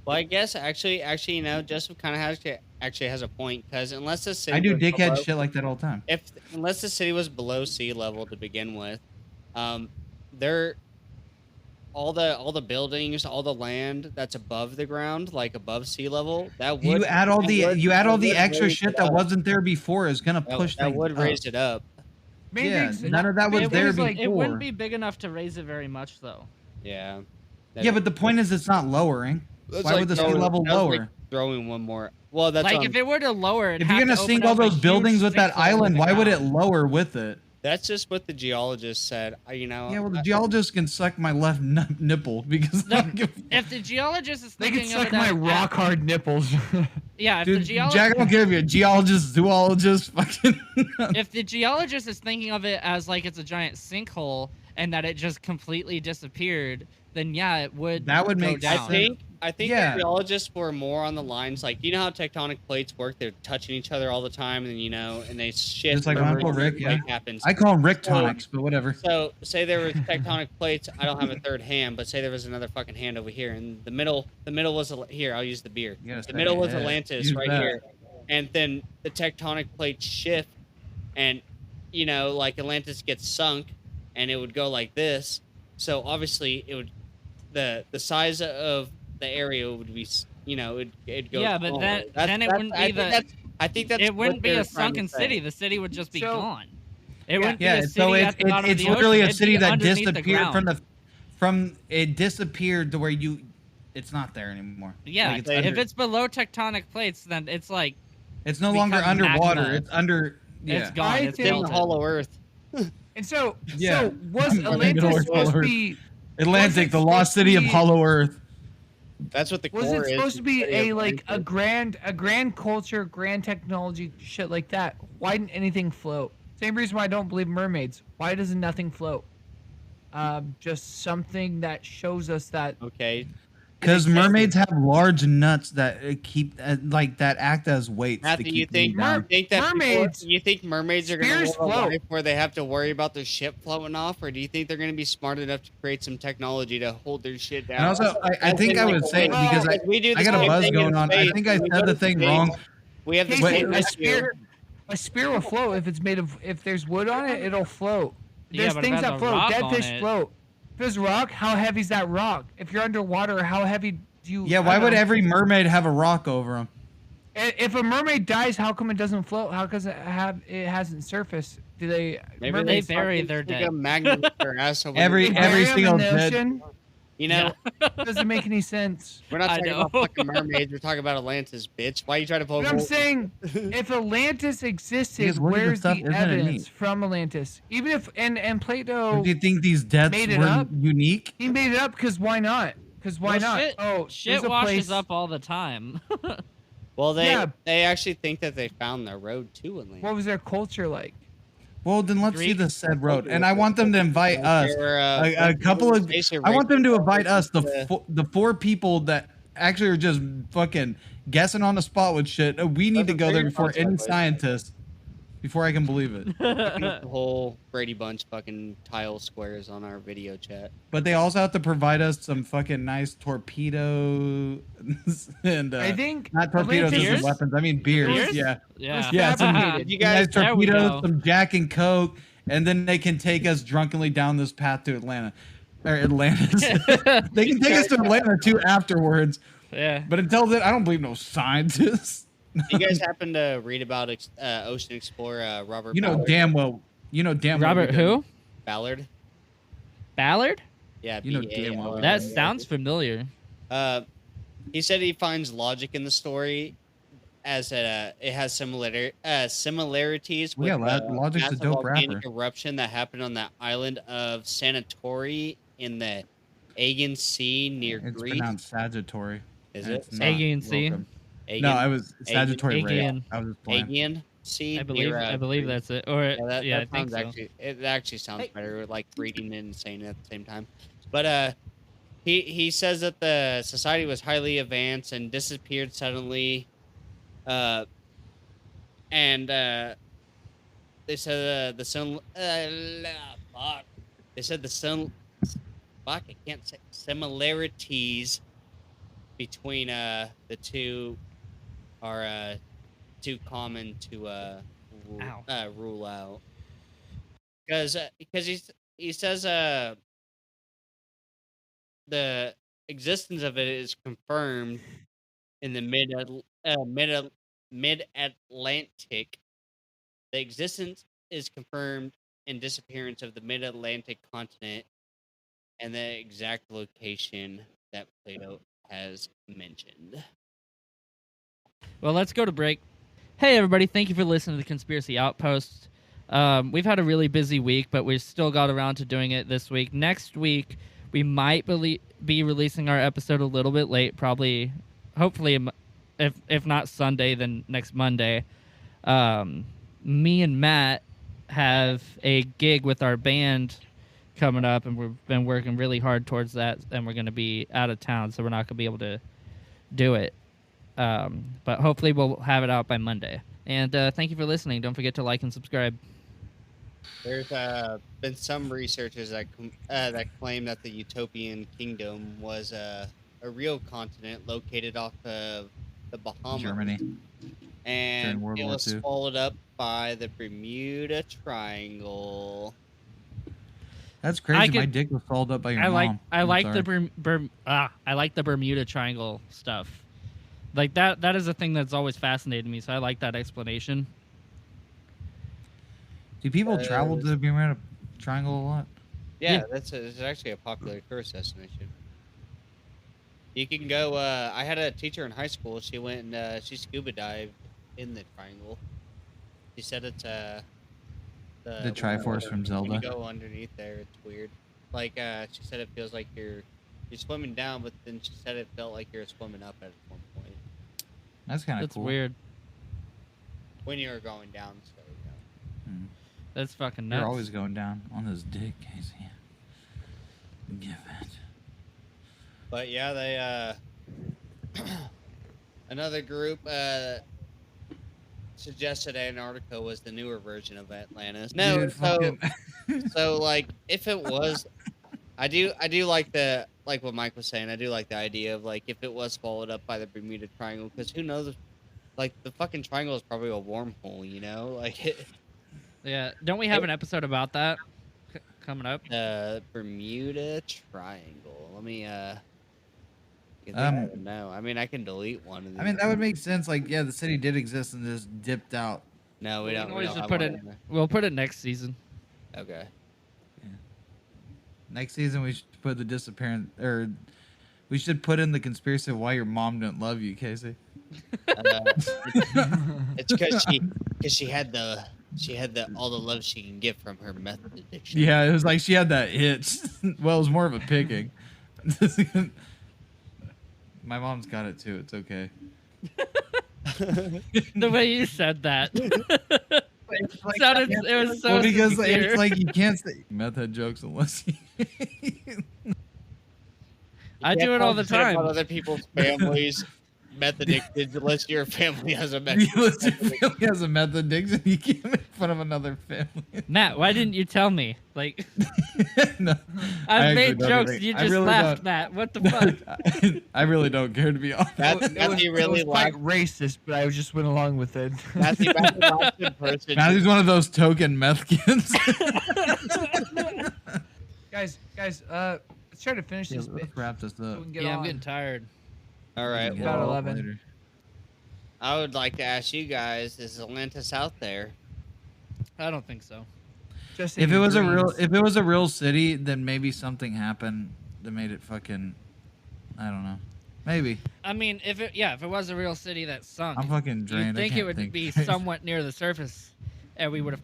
Well, I guess actually, you know, Joseph kind of actually has a point, because unless the city I do was dickhead below- shit like that all the time. unless the city was below sea level to begin with, there all the buildings, all the land that's above the ground, like above sea level, that would You add all the extra raise shit it that up. wasn't there before is gonna push that things would up. raise it up. Main Yeah, thing's- none of that was main there thing's, like, before. it wouldn't be big enough to raise it very much, though. Yeah. Yeah, but the point is, it's not lowering. That's Why like would the sea throwing- level that's like lower? throwing one more. Well, that's Like if it were to lower, If you're gonna sink all those buildings with that island, why would it lower with it? that's just what the geologist said. You know. Yeah, well, the geologist can suck my left nipple because No, if the geologist is They thinking can of suck it my as- rock hard nipples. Yeah, if the dude, geologist, Jack, I don't care if you're a geologist, zoologist, fucking. if the geologist is thinking of it as like it's a giant sinkhole and that it just completely disappeared, then yeah, it would. That would go make down. sense. I think Yeah. the geologists were more on the lines like, you know how tectonic plates work? They're touching each other all the time, and and they shift. Just like my whenever Uncle a Rick, quake yeah. happens. I call them Rick tonics, but whatever. So say there was tectonic plates. I don't have a third hand, but say there was another fucking hand over here, and the middle was here. I'll use the beer. You gotta The stack middle your was head. Atlantis Use right that. here, and then the tectonic plates shift, and like Atlantis gets sunk, and it would go like this. So obviously it would the size of the area would be it'd go. Yeah, but smaller. then it wouldn't be I think that's it wouldn't what be they're a trying to sunken say. city. The city would just be So- gone. It wouldn't Yeah, be a city so at the bottom it's of the literally ocean. a It'd city be that underneath the disappeared ground. from it disappeared to where it's not there anymore. Yeah, Like, it's if under- it's below tectonic plates, then it's like it's no longer becomes underwater. magma. It's under. Yeah. it's gone. I It's think- in the melted. Hollow Earth. And so Yeah. was I'm gonna Atlantis ignore supposed to colors. be Atlantic, the lost city of Hollow Earth. That's what the Was core it is. supposed to the be city a of like a Atlantis. grand culture, grand technology, shit like that? Why didn't anything float? Same reason why I don't believe mermaids. Why doesn't nothing float? Just something that shows us that. Okay. Because Exactly. mermaids have large nuts that keep that act as weights to Matthew, you keep them think down. Mermaids- you think mermaids are going to Spears live a float. life where they have to worry about their ship floating off, or do you think they're going to be smart enough to create some technology to hold their shit down? And also, I As think in, I like, would say Well, because like, we do the I got a same buzz thing going in on. I space. think I When we said go the to thing space, wrong. We have the Casey, same issue. a spear will float if it's made of. If there's wood on it, it'll float. Yeah, There's but if it things has that a float. rock Dead on fish it- float. If there's rock, how heavy's that rock? If you're underwater, how heavy do you? Yeah, I why don't would know. every mermaid have a rock over them? If a mermaid dies, how come it doesn't float? How does it hasn't surfaced? Do they? Maybe mermaids they bury fucking their stick dead. a magnet up their ass over Every- they the- bury 'em single in the dead- ocean? You know, Doesn't make any sense. we're not I talking know. about fucking mermaids. We're talking about Atlantis, bitch. Why are you trying to poke But I'm holes? saying, if Atlantis existed, Because look at the where's stuff, the isn't it evidence neat? from Atlantis? Even if and Plato, Do you think these deaths made it were up? unique? he made it up because why not? Because why Well, not? Shit, Oh, shit there's a washes place. up all the time. Well, Yeah. they actually think that they found their road to Atlantis. What was their culture like? Well, then let's see Greek- the said road, and I want them to invite us. They're, A couple of. I want them to invite us, the the four people that actually are just fucking guessing on the spot with shit. We need to go there before any scientist, before I can believe it. the whole Brady Bunch fucking tile squares on our video chat. But they also have to provide us some fucking nice torpedoes and I think not torpedoes Atlantis- as in weapons. I mean beers. Beers? Yeah, Yeah. yeah. Some, fabricated. You some nice guys- there we torpedoes, go. some Jack and Coke, and then they can take us drunkenly down this path to Atlanta. Or Atlantis. They can take us to Atlanta too afterwards. Yeah. But until then, I don't believe no scientists. Do you guys happen to read about Ocean Explorer Robert You know Ballard? damn well. You know damn well. Robert we who? Ballard? Ballard? Yeah, You know damn well. B-A-L-L-A-R-D. That sounds familiar. He said he finds logic in the story as it has similarities with Well, yeah, the Logic's a massive dope volcanic rapper. eruption that happened on the island of Sanatori in the Aegean Sea near It's Greece. pronounced Sagittary. Is and it? it's not Aegean Sea? welcome. Aegean, No, I was Sagittary Ray. Aegean. I was just playing. Aegean Sea. I believe near, I believe Greece. that's it. Or Yeah, yeah, that I think sounds so. it actually sounds better, like reading and saying it at the same time. But he says that the society was highly advanced and disappeared suddenly. And they said the sun. Fuck. They said the sun. Fuck, I can't say similarities between the two are too common to rule out. Because he says the existence of it is confirmed in the mid Atlantic. The existence is confirmed in disappearance of the mid Atlantic continent and the exact location that Plato has mentioned. Well, let's go to break. Hey, everybody. Thank you for listening to the Conspiracy Outpost. We've had a really busy week, but we still got around to doing it this week. Next week, we might be releasing our episode a little bit late, probably, hopefully, if not Sunday, then next Monday. Me and Matt have a gig with our band coming up, and we've been working really hard towards that, and we're going to be out of town, so we're not going to be able to do it. But hopefully we'll have it out by Monday. And thank you for listening. Don't forget to like and subscribe. There's been some researchers that claim that the utopian kingdom was a real continent located off of the Bahamas. Germany. And During World it War was II. swallowed up by the Bermuda Triangle. That's crazy. My could- dick was swallowed up by your I like mom. I I'm like sorry. I like the Bermuda Triangle stuff. Like that is a thing that's always fascinated me, so I like that explanation. Do people travel to the Bermuda Triangle a lot? Yeah, it's actually a popular tourist destination. You can go. I had a teacher in high school. She went and she scuba dived in the triangle. She said it's The Triforce from when Zelda. you go underneath there, it's weird. Like she said, it feels like you're swimming down, but then she said it felt like you're swimming up at one point That's kind of That's cool. weird. when you were going down. So Mm. That's fucking nuts. You're always going down on his dick, Casey. Give it. but yeah, they another group suggested Antarctica was the newer version of Atlantis. No, Dude, fucking- so like if it was, I do like like what Mike was saying. I do like the idea of like if it was followed up by the Bermuda Triangle, because who knows? Like the fucking triangle is probably a wormhole, you know? Like Yeah. Don't we have an episode about that coming up? the Bermuda Triangle. Let me no. I mean, I can delete one. Of I mean, that would make sense. Like, yeah, the city did exist and just dipped out. No, we We don't. can We always don't just have put one it. in there. We'll put it next season. Okay. Next season, we should put the disappearance, or we should put in the conspiracy of why your mom didn't love you, Casey. It's because she had all the love she can get from her meth addiction. Yeah, it was like she had that itch. Well, it was more of a picking. My mom's got it too. It's okay. The way you said that. It's like- Sounded, it was so well, because sincere. it's like you can't say meth head jokes unless you. I You do can't it all the talk shit about time. other people's families meth addicted unless your family has a meth. Unless your family has a meth addiction, you can't make fun of another family. Matt, why didn't you tell me? Like, No, I I've actually made don't jokes. think- You I just really laughed, don't. Matt. What the fuck? I really don't care, to be honest. Matthew really it was quite laughed. racist, but I just went along with it. Matthew laughed in person. Matthew's one of those token meth kids. guys, let's try to finish this bit Let's wrap this so up. we can get Yeah, on. I'm getting tired. All right. Get About Well, 11. later. I would like to ask you guys: is Atlantis out there? I don't think so. Just If in it your was a real, dreams. if it was a real city, then maybe something happened that made it fucking. I don't know. Maybe. I mean, if it was a real city that sunk, I'm fucking you'd drained. I think it can't would think be straight. somewhat near the surface, and we would have,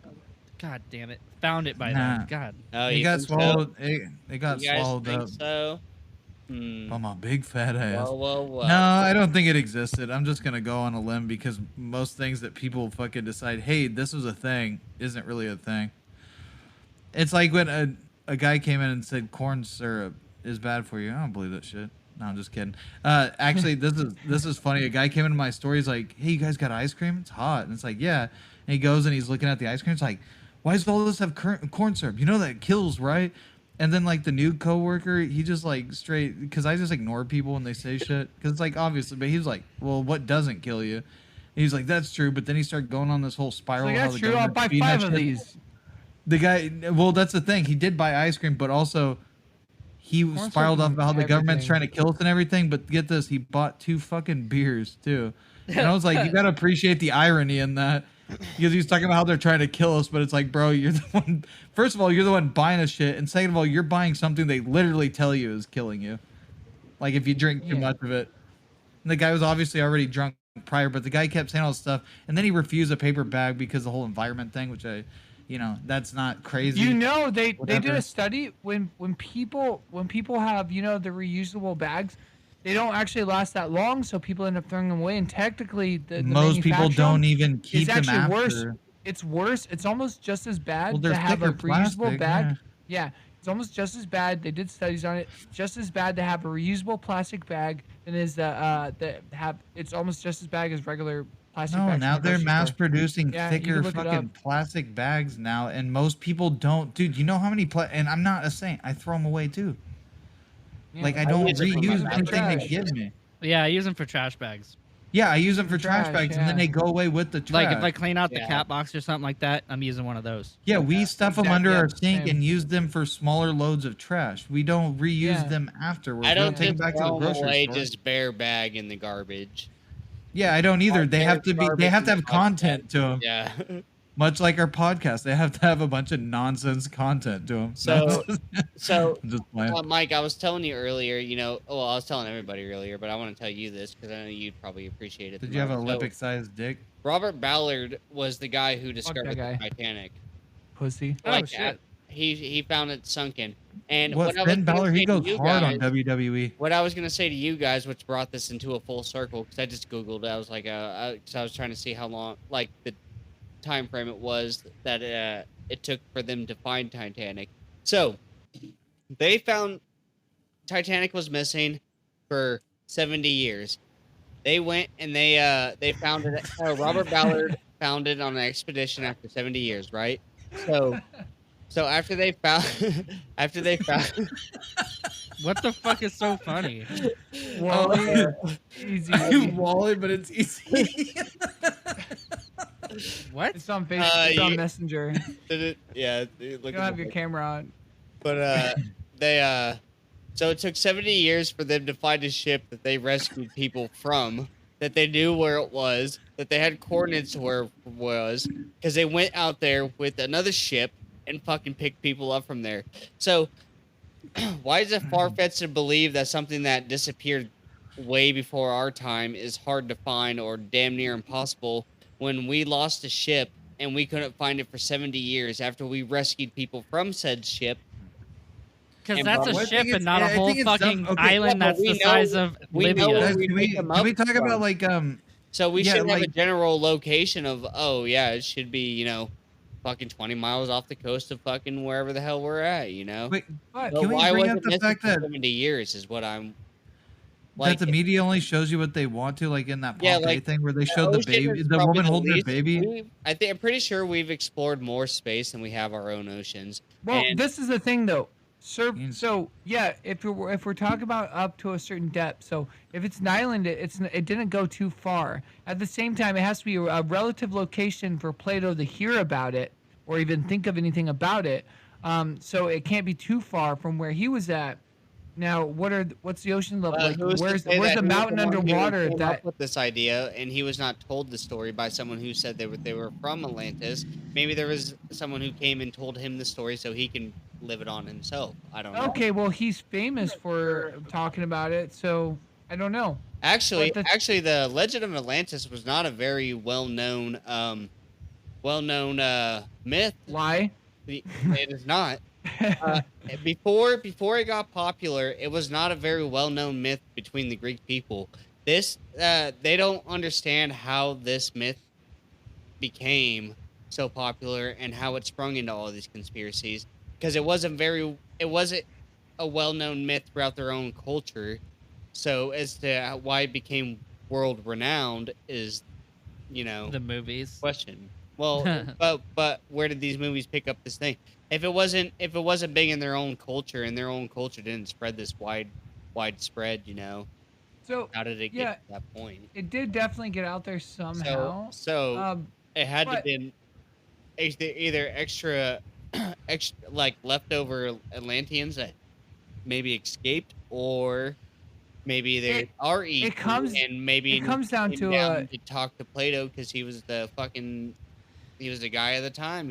God damn it, found it by Nah. then. God. Oh, It you got think so? swallowed. It got You guys swallowed think up so? Hmm. by my big fat ass. Whoa. No, I don't think it existed. I'm just gonna go on a limb because most things that people fucking decide, hey, this was a thing, isn't really a thing. It's like when a guy came in and said corn syrup is bad for you. I don't believe that shit. No, I'm just kidding. Actually, this is funny. A guy came into my store. He's like, hey, you guys got ice cream? It's hot. And it's like, yeah. And he goes and he's looking at the ice cream. It's like, why does all this have corn syrup? You know that kills, right? And then like the new coworker, he just like straight, because I just ignore people when they say shit, because it's like obviously, but he was like, well, what doesn't kill you? And he's like, that's true. But then he started going on this whole spiral. Like, how that's the true. I'll government's buy feeding that 5 of shit. these. The guy, well, that's the thing. He did buy ice cream, but also he Corn spiraled syrup off is about how the government's everything. trying to kill us and everything. But get this, he bought 2 fucking beers too. And I was like, you gotta appreciate the irony in that, because he's talking about how they're trying to kill us, but it's like, bro, you're the one. First of all, you're the one buying a shit, and second of all, you're buying something they literally tell you is killing you. Like if you drink too Yeah. much of it. And the guy was obviously already drunk prior, but the guy kept saying all this stuff, and then he refused a paper bag because the whole environment thing, which that's not crazy. You know, they did Whatever. a study when people have the reusable bags, they don't actually last that long, so people end up throwing them away. And technically, the Most people manufacturing don't even keep is them actually after. worse. It's worse. It's almost just as bad Well, to they're have a thicker reusable plastic, bag. Yeah, it's almost just as bad. They did studies on it. Just as bad to have a reusable plastic bag than is it's almost just as bad as regular plastic No, bags. now from the they're grocery mass store. producing Yeah, you can thicker look it fucking plastic bags now, and most people don't. Dude, you know how many and I'm not a saint. I throw them away too. Yeah. Like I don't use it for my reuse back anything they trash. give me. Yeah, I use them for trash bags. Yeah, I use them for trash Trash, bags, and then yeah. they go away with the trash. Like if I clean out the Yeah. cat box or something like that, I'm using one of those. yeah, we stuff them Exactly, under yeah, our sink same. and use them for smaller loads of trash. We don't reuse Yeah. them afterwards. I We don't take them just back to the throw 'em grocery away store. just bare bag in the garbage. Yeah, I don't either. They have to be. They have to have Garbage content to them. Yeah. Much like our podcast, they have to have a bunch of nonsense content to them. So- So, I'm just playing. Mike, I was telling you earlier, I was telling everybody earlier, but I want to tell you this because I know you'd probably appreciate it. Did the you have an most. So, Olympic-sized dick? Robert Ballard was the guy who discovered that guy. the Titanic. pussy. Oh, Like, shit. he found it sunken. And What what I was Finn gonna Balor? He say to goes you hard on guys, WWE. what I was gonna say to you guys, which brought this into a full circle, because I just googled it. I was like, 'cause I was trying to see how long, like the time frame it was that it took for them to find Titanic. So they found Titanic was missing for 70 years. They went and they found it. Robert Ballard found it on an expedition after 70 years, right? So after they found after they found What the fuck is so funny? Wally, easy. Wally, but it's easy. What? It's on Facebook. It's on you- Messenger. yeah, You look don't at have the your camera on. But they so it took 70 years for them to find a ship that they rescued people from, that they knew where it was, that they had coordinates to where it was, because they went out there with another ship and fucking picked people up from there. So why is it far-fetched to believe that something that disappeared way before our time is hard to find or damn near impossible when we lost a ship and we couldn't find it for 70 years after we rescued people from said ship? Because And that's Bob, a I ship think and not a I whole think it's fucking okay, island yeah, but that's we the know- size of we know Libya. where Guys, we can pick we them can we up talk from. about like So we Yeah, should have a like- general location of, oh yeah, it should be, fucking 20 miles off the coast of fucking wherever the hell we're at, wait, But But can we why bring was up it the missing fact for that 70 years is what I'm that the media only shows you what they want to, like in that Yeah, Pompeii like, thing where they showed the ocean baby, is the probably woman holding her least- baby. I'm pretty sure we've explored more space than we have our own oceans. well, And- this is the thing though. Means- So yeah, if we're talking about up to a certain depth, so if it's an island, it didn't go too far. At the same time, it has to be a relative location for Plato to hear about it or even think of anything about it. So it can't be too far from where he was at. Now, what's the ocean level like? who's to Where's say the that he was mountain one who underwater? came That up with this idea, and he was not told the story by someone who said they were from Atlantis. Maybe there was someone who came and told him the story so he can live it on himself. I don't know. okay? Well, he's famous for talking about it, so I don't know. Actually, But the Legend of Atlantis was not a very well-known myth. Lie. It is not. Before it got popular, it was not a very well-known myth between the Greek people. This they don't understand how this myth became so popular and how it sprung into all these conspiracies, because it wasn't a well-known myth throughout their own culture. So as to why it became world renowned is, The movies. question. Well, but where did these movies pick up this thing? If it wasn't big in their own culture, and their own culture didn't spread this widespread, So how did it Yeah. get to that point? it did definitely get out there somehow. So it had to but- been either extra, like leftover Atlanteans that maybe escaped, or maybe they It- are eaten, and maybe it comes down came to down to talk to Plato because he was the guy at the time.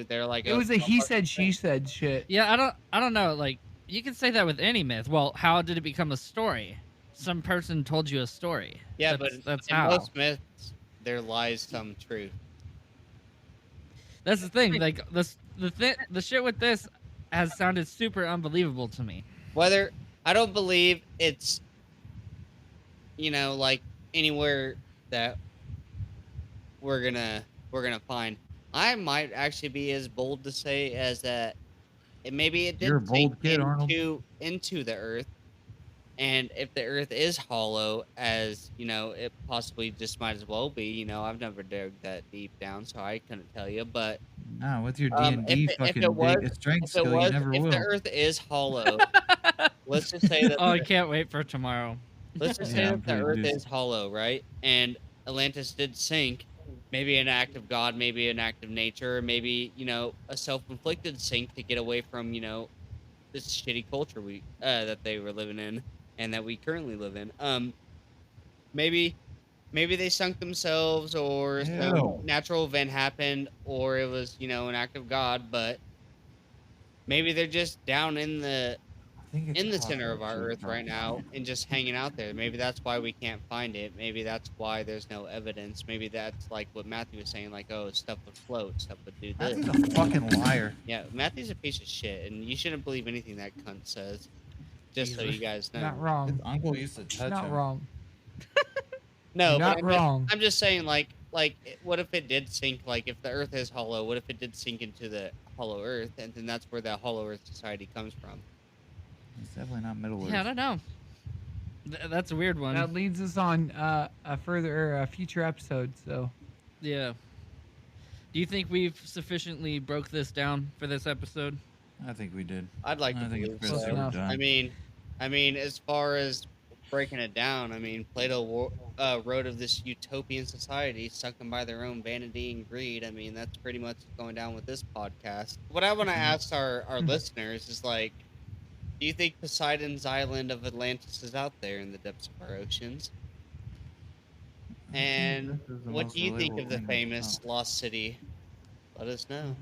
They're like, it was a he said she said shit. Yeah, I don't know. Like, you can say that with any myth. Well, how did it become a story? Some person told you a story. Yeah, that's in how. most myths there lies some truth. That's the thing. Like the shit with this has sounded super unbelievable to me. Whether I don't believe it's, like anywhere that we're gonna find. I might actually be as bold to say as that maybe it You're a did bold sink kid, Arnold. into the earth, and if the earth is hollow, as it possibly just might as well be. I've never dug that deep down, so I couldn't tell you. But No, with your if D&D it fucking was- big strength if skill, you never if will. the earth is hollow, let's just say that Oh, I can't wait for tomorrow. let's just say Yeah, I'm that the pretty earth juiced. is hollow, right? And Atlantis did sink. Maybe an act of God, maybe an act of nature, or maybe, a self-inflicted sink to get away from, this shitty culture that they were living in and that we currently live in. Maybe they sunk themselves, or some Ew. natural event happened, or it was, an act of God, but maybe they're just down in the think it's in the called center of our Ocean Earth right now and just hanging out there. Maybe that's why we can't find it. Maybe that's why there's no evidence. Maybe that's like what Matthew was saying, like, oh, stuff would float, stuff would do this. Matthew's a fucking liar. Yeah, Matthew's a piece of shit, and you shouldn't believe anything that cunt says. Just so you guys know. Not wrong. His uncle used to touch Not him. wrong. No, Not but wrong. I'm just saying, what if it did sink? Like, if the Earth is hollow, what if it did sink into the hollow Earth, and then that's where that hollow Earth society comes from? It's definitely not Middle Earth. Yeah, I don't know. That's a weird one. That leads us on a further future episode. So Yeah. Do you think we've sufficiently broke this down for this episode? I think we did. I'd like to I think believe it's Close best so. enough. overdone. I mean, as far as breaking it down, I mean, Plato wrote of this utopian society sucking by their own vanity and greed. I mean, that's pretty much going down with this podcast. What I want to ask our listeners is, like, do you think Poseidon's island of Atlantis is out there in the depths of our oceans? And This is the what most do you think relatable of the thing. famous lost city? Let us know.